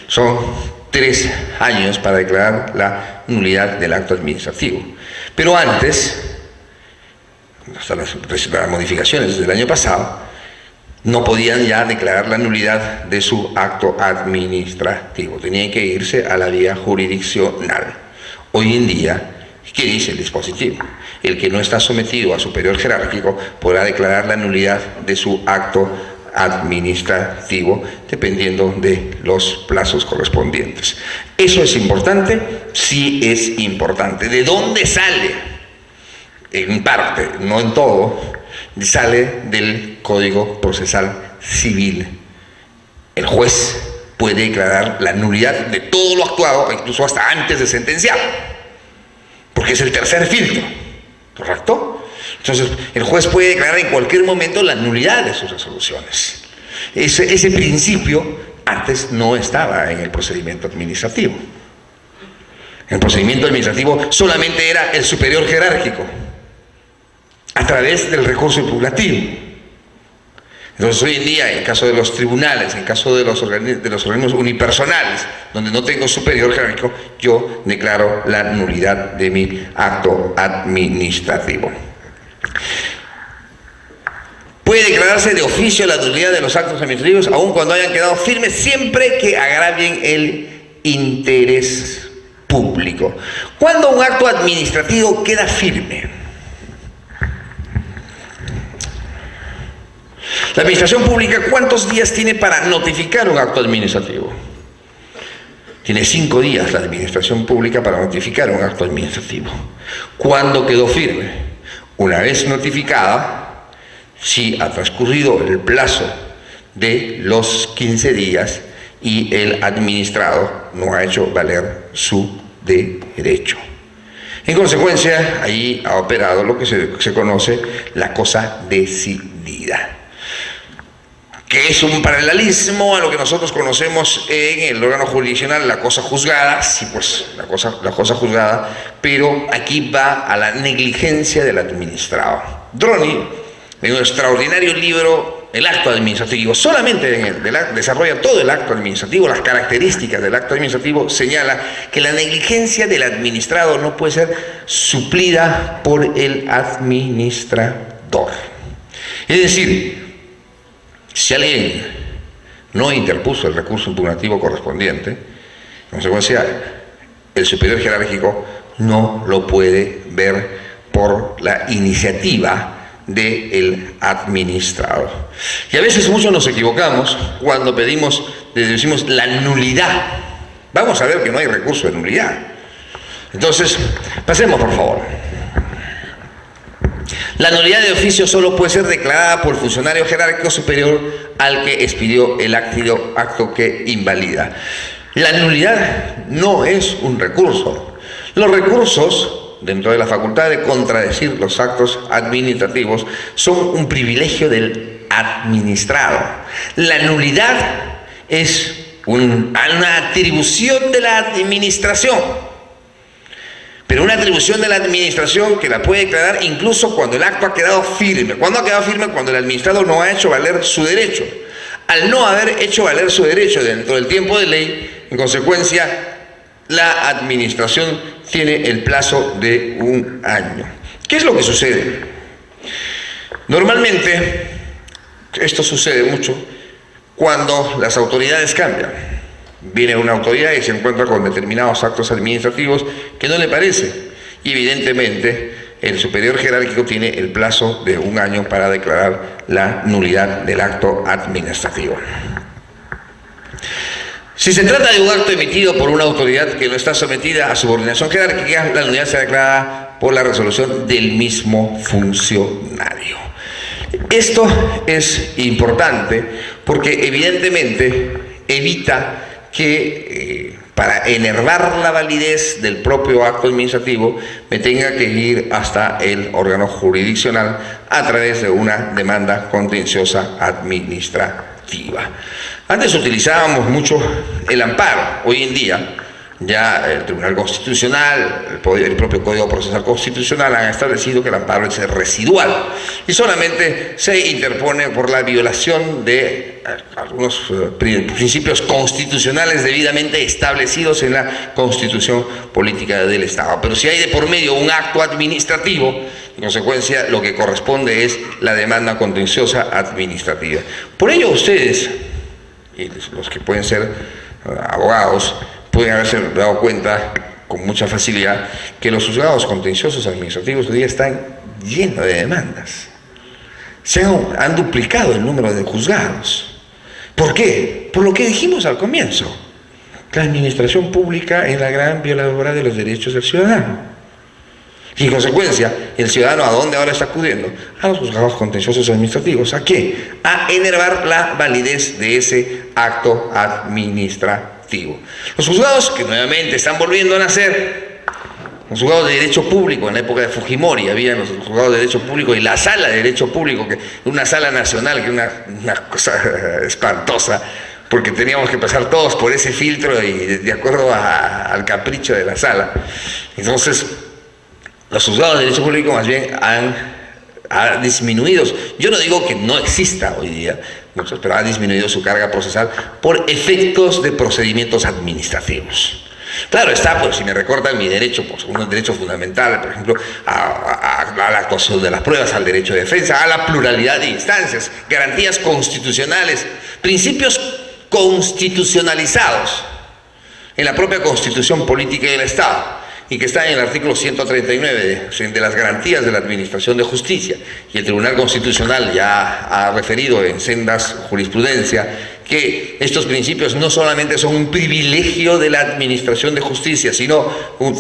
son 3 años para declarar la nulidad del acto administrativo. Pero antes, hasta las modificaciones del año pasado, no podían ya declarar la nulidad de su acto administrativo, tenían que irse a la vía jurisdiccional. Hoy en día, ¿qué dice el dispositivo? El que no está sometido a superior jerárquico podrá declarar la nulidad de su acto administrativo dependiendo de los plazos correspondientes. ¿Eso es importante? Sí es importante. ¿De dónde sale? En parte, no en todo, sale del Código Procesal Civil. El juez puede declarar la nulidad de todo lo actuado, incluso hasta antes de sentenciar, porque es el tercer filtro, ¿correcto? Entonces, el juez puede declarar en cualquier momento la nulidad de sus resoluciones. Ese principio antes no estaba en el procedimiento administrativo. En el procedimiento administrativo solamente era el superior jerárquico, a través del recurso impugnativo. Entonces hoy en día, en el caso de los tribunales, en el caso de los organismos unipersonales, donde no tengo superior jerárquico, yo declaro la nulidad de mi acto administrativo. Puede declararse de oficio la nulidad de los actos administrativos, aun cuando hayan quedado firmes, siempre que agravien el interés público. ¿Cuándo un acto administrativo queda firme? La administración pública, ¿cuántos días tiene para notificar un acto administrativo? Tiene 5 días la administración pública para notificar un acto administrativo. ¿Cuándo quedó firme? Una vez notificada, si ha transcurrido el plazo de los 15 días y el administrado no ha hecho valer su derecho. En consecuencia, ahí ha operado lo que se conoce la cosa decidida, que es un paralelismo a lo que nosotros conocemos en el órgano jurisdiccional, la cosa juzgada, sí, pues la cosa juzgada, pero aquí va a la negligencia del administrado. Droni, en un extraordinario libro, El acto administrativo, solamente en él desarrolla todo el acto administrativo, las características del acto administrativo, señala que la negligencia del administrado no puede ser suplida por el administrador. Es decir, si alguien no interpuso el recurso impugnativo correspondiente, en consecuencia, el superior jerárquico no lo puede ver por la iniciativa del administrador. Y a veces muchos nos equivocamos cuando decimos la nulidad. Vamos a ver que no hay recurso de nulidad. Entonces, pasemos por favor. La nulidad de oficio solo puede ser declarada por el funcionario jerárquico superior al que expidió el acto que invalida. La nulidad no es un recurso. Los recursos, dentro de la facultad de contradecir los actos administrativos, son un privilegio del administrado. La nulidad es una atribución de la administración. Pero una atribución de la administración que la puede declarar incluso cuando el acto ha quedado firme. ¿Cuándo ha quedado firme? Cuando el administrador no ha hecho valer su derecho. Al no haber hecho valer su derecho dentro del tiempo de ley, en consecuencia, la administración tiene el plazo de 1 año. ¿Qué es lo que sucede? Normalmente, esto sucede mucho cuando las autoridades cambian. Viene una autoridad y se encuentra con determinados actos administrativos que no le parece. Y evidentemente el superior jerárquico tiene el plazo de 1 año para declarar la nulidad del acto administrativo. Si se trata de un acto emitido por una autoridad que no está sometida a subordinación jerárquica, la nulidad se declara por la resolución del mismo funcionario. Esto es importante porque evidentemente evita que para enervar la validez del propio acto administrativo me tenga que ir hasta el órgano jurisdiccional a través de una demanda contenciosa administrativa. Antes utilizábamos mucho el amparo. Hoy en día ya el Tribunal Constitucional, el propio Código Procesal Constitucional han establecido que el amparo es residual y solamente se interpone por la violación de algunos principios constitucionales debidamente establecidos en la Constitución Política del Estado. Pero si hay de por medio un acto administrativo, en consecuencia lo que corresponde es la demanda contenciosa administrativa. Por ello ustedes, y los que pueden ser abogados, pueden haberse dado cuenta con mucha facilidad que los juzgados contenciosos administrativos hoy día están llenos de demandas. Han duplicado el número de juzgados. ¿Por qué? Por lo que dijimos al comienzo. La administración pública es la gran violadora de los derechos del ciudadano. Y en consecuencia, el ciudadano ¿a dónde ahora está acudiendo? A los juzgados contenciosos administrativos. ¿A qué? A enervar la validez de ese acto administrativo. Los juzgados que nuevamente están volviendo a nacer, los juzgados de derecho público, en la época de Fujimori había los juzgados de derecho público y la sala de derecho público, que una sala nacional, que una cosa espantosa, porque teníamos que pasar todos por ese filtro y de acuerdo al capricho de la sala. Entonces, los juzgados de derecho público más bien han disminuido. Yo no digo que no exista hoy día, pero ha disminuido su carga procesal por efectos de procedimientos administrativos. Claro está, pues si me recortan mi derecho, pues un derecho fundamental, por ejemplo, a la actuación de las pruebas, al derecho de defensa, a la pluralidad de instancias, garantías constitucionales, principios constitucionalizados. en la propia Constitución Política del Estado, y que está en el artículo 139 de las garantías de la administración de justicia, y el Tribunal Constitucional ya ha referido en sendas jurisprudencia que estos principios no solamente son un privilegio de la administración de justicia, sino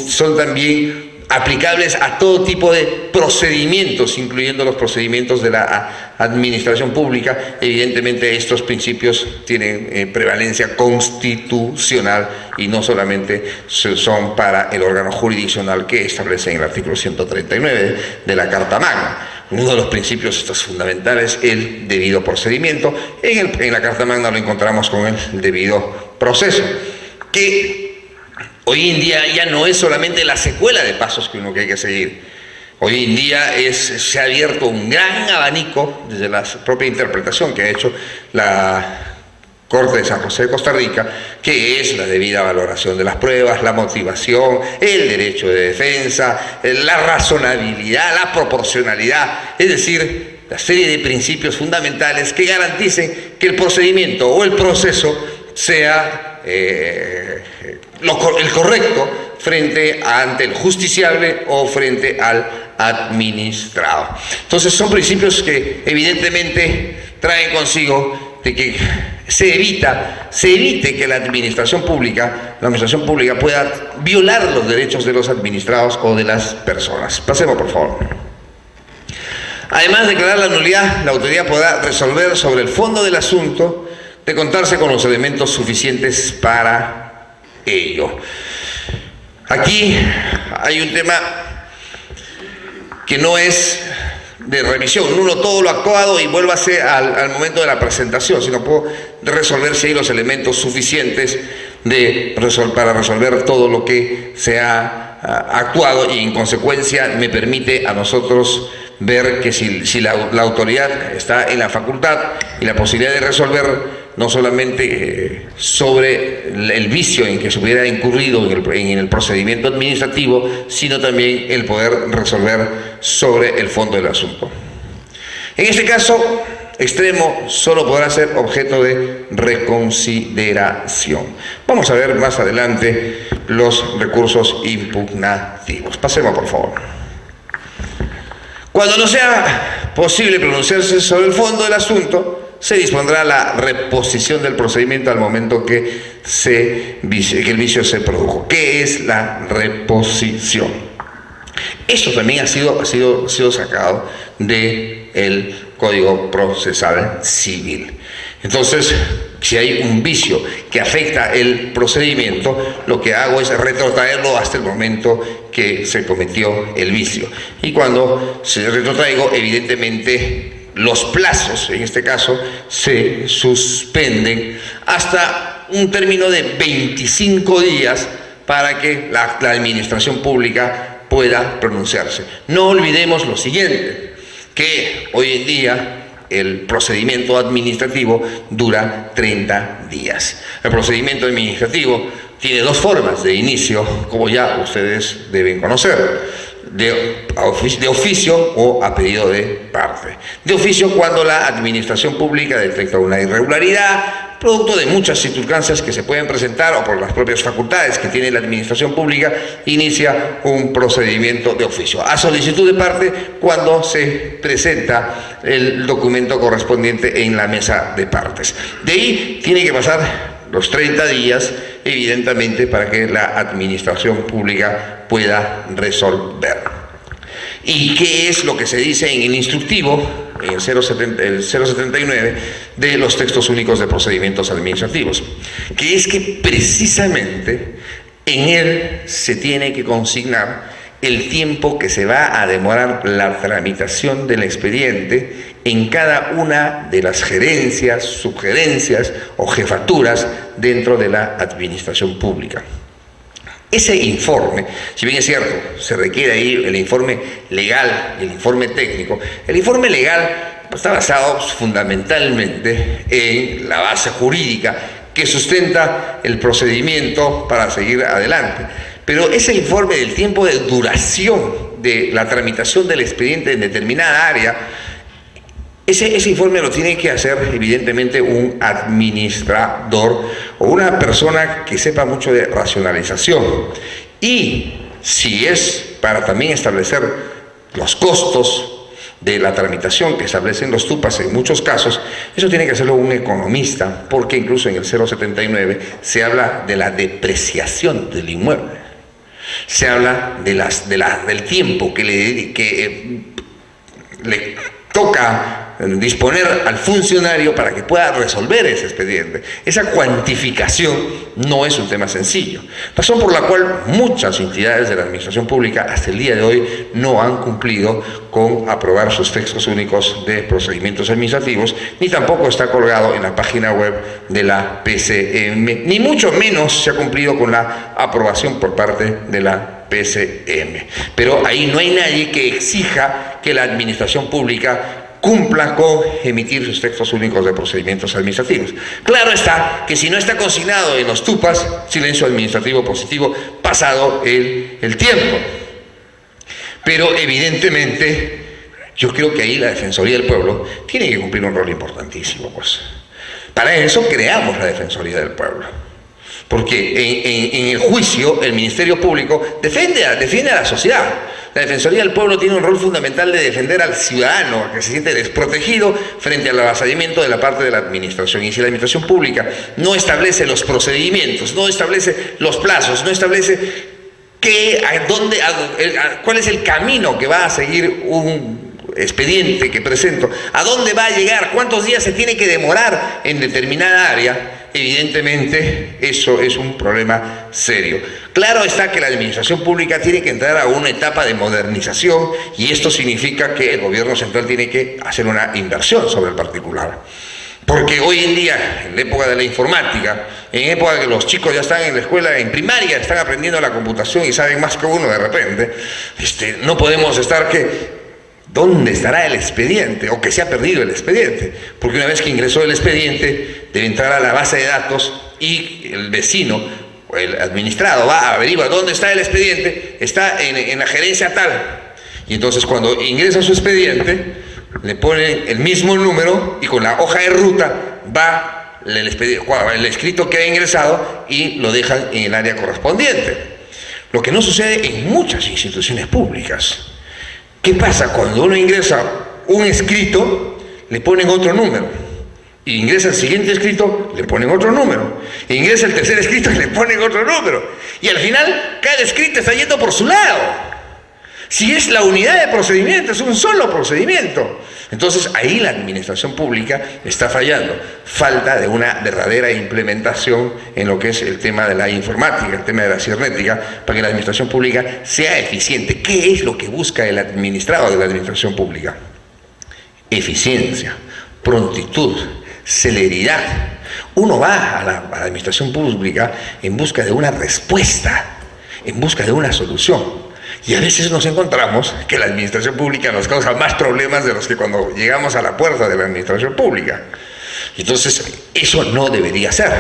son también aplicables a todo tipo de procedimientos, incluyendo los procedimientos de la administración pública. Evidentemente estos principios tienen prevalencia constitucional y no solamente son para el órgano jurisdiccional que establece en el artículo 139 de la Carta Magna. Uno de los principios estos fundamentales, el debido procedimiento. En la Carta Magna lo encontramos con el debido proceso, que hoy en día ya no es solamente la secuela de pasos que hay que seguir. Hoy en día se ha abierto un gran abanico desde la propia interpretación que ha hecho la Corte de San José de Costa Rica, que es la debida valoración de las pruebas, la motivación, el derecho de defensa, la razonabilidad, la proporcionalidad, es decir, la serie de principios fundamentales que garanticen que el procedimiento o el proceso sea el correcto ante el justiciable o frente al administrado. Entonces son principios que evidentemente traen consigo de que se evite que la administración pública pueda violar los derechos de los administrados o de las personas. Pasemos, por favor. Además de declarar la nulidad, la autoridad podrá resolver sobre el fondo del asunto de contarse con los elementos suficientes para ello. Aquí hay un tema que no es de revisión, uno todo lo actuado y vuélvase al momento de la presentación, sino puedo resolver si hay los elementos suficientes para resolver todo lo que se ha actuado, y en consecuencia me permite a nosotros ver que si la autoridad está en la facultad y la posibilidad de resolver no solamente sobre el vicio en que se hubiera incurrido en el procedimiento administrativo, sino también el poder resolver sobre el fondo del asunto. En este caso extremo solo podrá ser objeto de reconsideración. Vamos a ver más adelante los recursos impugnativos. Pasemos, por favor. Cuando no sea posible pronunciarse sobre el fondo del asunto, se dispondrá la reposición del procedimiento al momento que el vicio se produjo. ¿Qué es la reposición? Esto también ha sido sacado del Código Procesal Civil. Entonces, si hay un vicio que afecta el procedimiento, lo que hago es retrotraerlo hasta el momento que se cometió el vicio. Y cuando se retrotraigo, evidentemente los plazos, en este caso, se suspenden hasta un término de 25 días para que la administración pública pueda pronunciarse. No olvidemos lo siguiente, que hoy en día el procedimiento administrativo dura 30 días. El procedimiento administrativo tiene dos formas de inicio, como ya ustedes deben conocer: de oficio o a pedido de parte. De oficio, cuando la administración pública detecta una irregularidad, producto de muchas circunstancias que se pueden presentar o por las propias facultades que tiene la administración pública, inicia un procedimiento de oficio. A solicitud de parte, cuando se presenta el documento correspondiente en la mesa de partes. De ahí tiene que pasar los 30 días, evidentemente, para que la administración pública pueda resolver. ¿Y qué es lo que se dice en el instructivo, en el 079 de los textos únicos de procedimientos administrativos? Que es que precisamente en él se tiene que consignar el tiempo que se va a demorar la tramitación del expediente en cada una de las gerencias, subgerencias o jefaturas dentro de la administración pública. Ese informe, si bien es cierto, se requiere ahí el informe legal y el informe técnico. El informe legal está basado fundamentalmente en la base jurídica que sustenta el procedimiento para seguir adelante. Pero ese informe del tiempo de duración de la tramitación del expediente en determinada área Ese informe lo tiene que hacer evidentemente un administrador o una persona que sepa mucho de racionalización. Y si es para también establecer los costos de la tramitación que establecen los TUPAS en muchos casos, eso tiene que hacerlo un economista, porque incluso en el 079 se habla de la depreciación del inmueble. Se habla del tiempo que le toca disponer al funcionario para que pueda resolver ese expediente. Esa cuantificación no es un tema sencillo, razón por la cual muchas entidades de la administración pública hasta el día de hoy no han cumplido con aprobar sus textos únicos de procedimientos administrativos, ni tampoco está colgado en la página web de la PCM, ni mucho menos se ha cumplido con la aprobación por parte de la PCM. Pero ahí no hay nadie que exija que la administración pública cumpla con emitir sus textos únicos de procedimientos administrativos. Claro está que si no está consignado en los TUPAS, silencio administrativo positivo, pasado el tiempo. Pero evidentemente, yo creo que ahí la Defensoría del Pueblo tiene que cumplir un rol importantísimo, pues. Para eso creamos la Defensoría del Pueblo. Porque en el juicio el Ministerio Público defiende a la sociedad. La Defensoría del Pueblo tiene un rol fundamental de defender al ciudadano, que se siente desprotegido frente al avasallamiento de la parte de la administración. Y si la administración pública no establece los procedimientos, no establece los plazos, no establece cuál es el camino que va a seguir un expediente que presento, a dónde va a llegar, cuántos días se tiene que demorar en determinada área, evidentemente eso es un problema serio. Claro está que la administración pública tiene que entrar a una etapa de modernización y esto significa que el gobierno central tiene que hacer una inversión sobre el particular. Porque hoy en día, en la época de la informática, en época que los chicos ya están en la escuela, en primaria, están aprendiendo la computación y saben más que uno de repente, no podemos estar ¿dónde estará el expediente? O que se ha perdido el expediente. Porque una vez que ingresó el expediente, debe entrar a la base de datos y el vecino o el administrado va a averiguar dónde está el expediente, está en la gerencia tal. Y entonces cuando ingresa su expediente, le ponen el mismo número y con la hoja de ruta va el escrito que ha ingresado y lo dejan en el área correspondiente. Lo que no sucede en muchas instituciones públicas. ¿Qué pasa? Cuando uno ingresa un escrito, le ponen otro número. Y ingresa el siguiente escrito, le ponen otro número. E ingresa el tercer escrito y le ponen otro número. Y al final, cada escrito está yendo por su lado. Si es la unidad de procedimiento, es un solo procedimiento. Entonces ahí la administración pública está fallando. Falta de una verdadera implementación en lo que es el tema de la informática, el tema de la cibernética, para que la administración pública sea eficiente. ¿Qué es lo que busca el administrado de la administración pública? Eficiencia, prontitud, celeridad. Uno va a la administración pública en busca de una respuesta, en busca de una solución. Y a veces nos encontramos que la administración pública nos causa más problemas de los que cuando llegamos a la puerta de la administración pública. Entonces, eso no debería ser.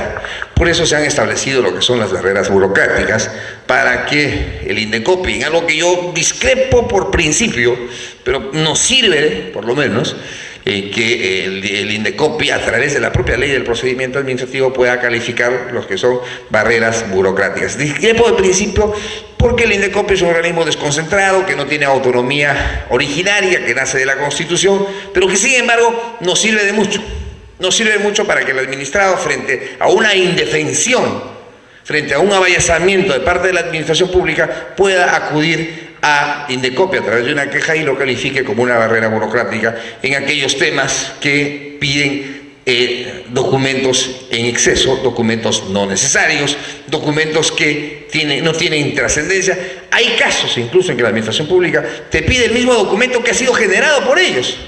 Por eso se han establecido lo que son las barreras burocráticas para que el INDECOPI, en algo que yo discrepo por principio, pero nos sirve, por lo menos, que el INDECOPI, a través de la propia ley del procedimiento administrativo, pueda calificar lo que son barreras burocráticas. Discrepo de principio porque el INDECOPI es un organismo desconcentrado, que no tiene autonomía originaria, que nace de la Constitución, pero que sin embargo nos sirve de mucho. Nos sirve mucho para que el administrado, frente a una indefensión, frente a un avallazamiento de parte de la administración pública, pueda acudir a INDECOPI a través de una queja y lo califique como una barrera burocrática en aquellos temas que piden documentos en exceso, documentos no necesarios, documentos que no tienen trascendencia. Hay casos incluso en que la administración pública te pide el mismo documento que ha sido generado por ellos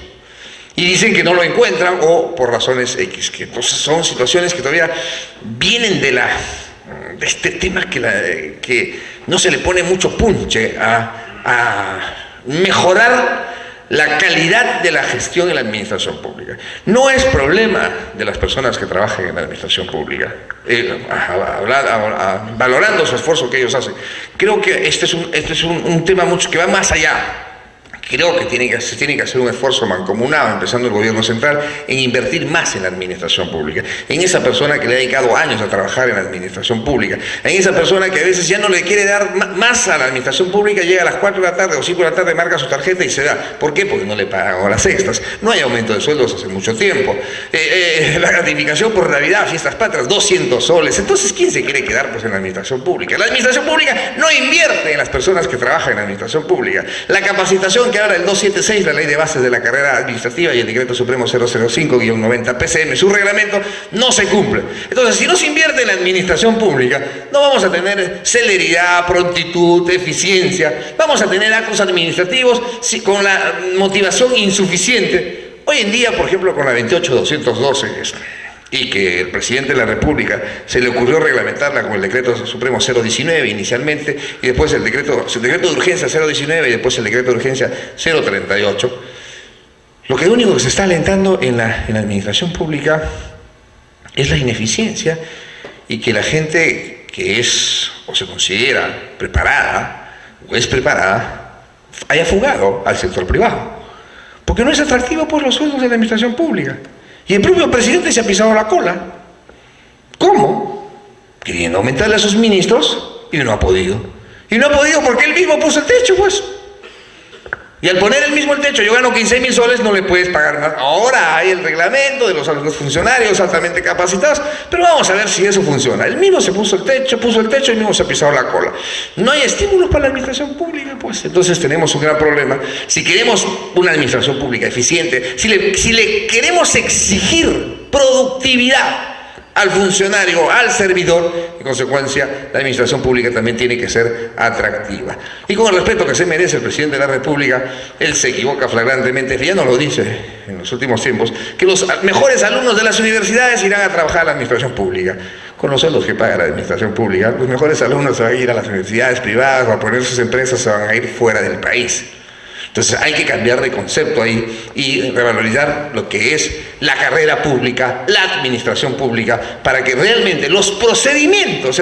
y dicen que no lo encuentran o por razones X, que entonces son situaciones que todavía vienen de este tema que no se le pone mucho punche a mejorar la calidad de la gestión en la administración pública. No es problema de las personas que trabajan en la administración pública, valorando su esfuerzo que ellos hacen. Creo que este es un tema mucho que va más allá creo que se tiene que hacer un esfuerzo mancomunado, empezando el gobierno central, en invertir más en la administración pública, en esa persona que le ha dedicado años a trabajar en la administración pública, en esa persona que a veces ya no le quiere dar más a la administración pública, llega a las 4 de la tarde o 5 de la tarde, marca su tarjeta y se da. ¿Por qué? Porque no le pagan horas extras, no hay aumento de sueldos hace mucho tiempo, la gratificación por Navidad, fiestas patrias, 200 soles, entonces ¿quién se quiere quedar pues en la administración pública? La administración pública no invierte en las personas que trabajan en la administración pública, la capacitación que ahora el 276, la ley de bases de la carrera administrativa y el decreto supremo 005-90 PCM, su reglamento, no se cumple. Entonces, si no se invierte en la administración pública, no vamos a tener celeridad, prontitud, eficiencia, vamos a tener actos administrativos con la motivación insuficiente. Hoy en día, por ejemplo, con la 28212, y que el presidente de la República se le ocurrió reglamentarla con el decreto supremo 019 inicialmente, y después el decreto de urgencia 019 y después el decreto de urgencia 038, lo que único que se está alentando en la administración pública es la ineficiencia, y que la gente que es o se considera preparada o es preparada haya fugado al sector privado, porque no es atractivo por los sueldos de la administración pública. Y el propio presidente se ha pisado la cola. ¿Cómo? Queriendo aumentarle a sus ministros y no ha podido. Y no ha podido porque él mismo puso el techo, pues. Y al poner él mismo el techo, yo gano 15.000 soles, no le puedes pagar más. Ahora hay el reglamento de los funcionarios altamente capacitados, pero vamos a ver si eso funciona. Él mismo se puso el techo y mismo se ha pisado la cola. No hay estímulos para la administración pública, pues. Entonces tenemos un gran problema. Si queremos una administración pública eficiente, si le queremos exigir productividad al funcionario, al servidor, en consecuencia, la administración pública también tiene que ser atractiva. Y con el respeto que se merece el presidente de la República, él se equivoca flagrantemente, ya no lo dice en los últimos tiempos, que los mejores alumnos de las universidades irán a trabajar a la administración pública. Con los sueldos que paga la administración pública, los mejores alumnos se van a ir a las universidades privadas o a poner sus empresas, se van a ir fuera del país. Entonces hay que cambiar de concepto ahí y revalorizar lo que es la carrera pública, la administración pública, para que realmente el procedimiento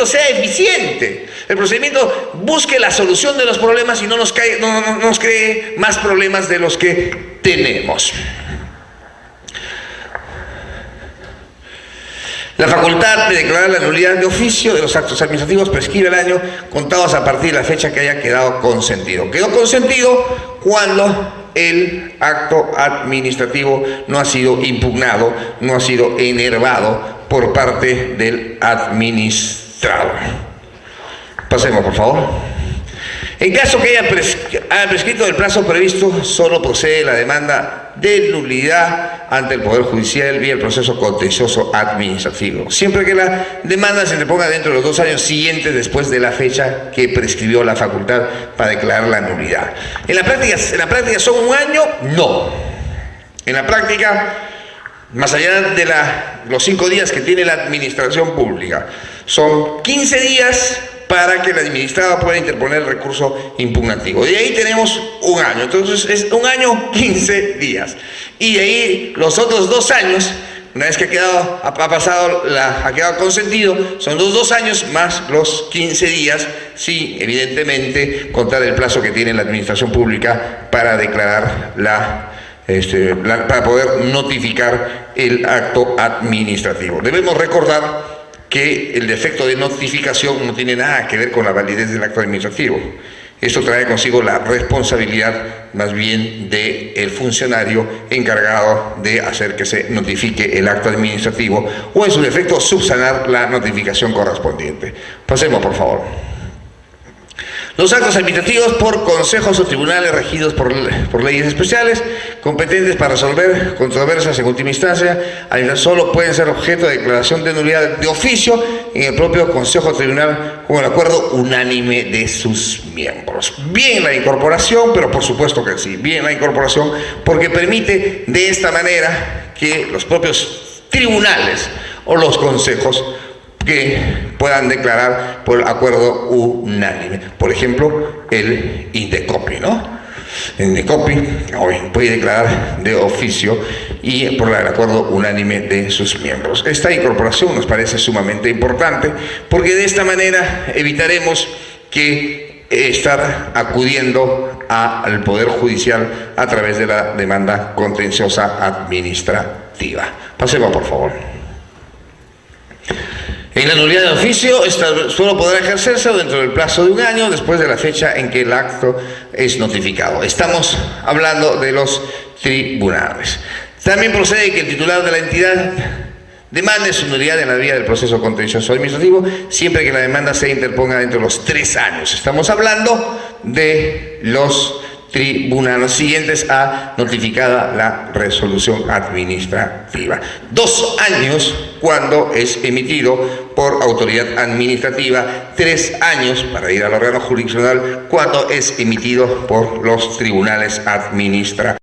sea eficiente, el procedimiento busque la solución de los problemas y no nos cree más problemas de los que tenemos. La facultad de declarar la nulidad de oficio de los actos administrativos prescribe el año contados a partir de la fecha que haya quedado consentido. Quedó consentido cuando el acto administrativo no ha sido impugnado, no ha sido enervado por parte del administrado. Pasemos, por favor. En caso que haya prescrito el plazo previsto, solo procede la demanda de nulidad ante el Poder Judicial vía el proceso contencioso administrativo, siempre que la demanda se interponga dentro de los 2 años siguientes después de la fecha que prescribió la facultad para declarar la nulidad. ¿En la práctica son 1 año? No. En la práctica, más allá de los 5 días que tiene la administración pública, son 15 días para que el administrado pueda interponer el recurso impugnativo. De ahí tenemos 1 año, entonces es 1 año, 15 días. Y de ahí los otros 2 años, una vez que ha quedado consentido, son los 2 años más los 15 días, sí, evidentemente, contar el plazo que tiene la administración pública para declarar para poder notificar el acto administrativo. Debemos recordar que el defecto de notificación no tiene nada que ver con la validez del acto administrativo. Esto trae consigo la responsabilidad más bien del funcionario encargado de hacer que se notifique el acto administrativo o en su defecto subsanar la notificación correspondiente. Pasemos, por favor. Los actos administrativos por consejos o tribunales regidos por leyes especiales, competentes para resolver controversias en última instancia, solo pueden ser objeto de declaración de nulidad de oficio en el propio consejo o tribunal con el acuerdo unánime de sus miembros. Bien la incorporación, pero por supuesto que sí, bien la incorporación, porque permite de esta manera que los propios tribunales o los consejos que puedan declarar por acuerdo unánime. Por ejemplo, el Indecopi, ¿no? El Indecopi puede declarar de oficio y por el acuerdo unánime de sus miembros. Esta incorporación nos parece sumamente importante porque de esta manera evitaremos que estar acudiendo al Poder Judicial a través de la demanda contenciosa administrativa. Pasemos, por favor. En la nulidad de oficio, esta solo podrá ejercerse dentro del plazo de 1 año después de la fecha en que el acto es notificado. Estamos hablando de los tribunales. También procede que el titular de la entidad demande su nulidad en la vía del proceso contencioso administrativo, siempre que la demanda se interponga dentro de los 3 años. Estamos hablando de los tribunales siguientes a notificada la resolución administrativa. 2 años cuando es emitido por autoridad administrativa, 3 años para ir al órgano jurisdiccional cuando es emitido por los tribunales administrativos.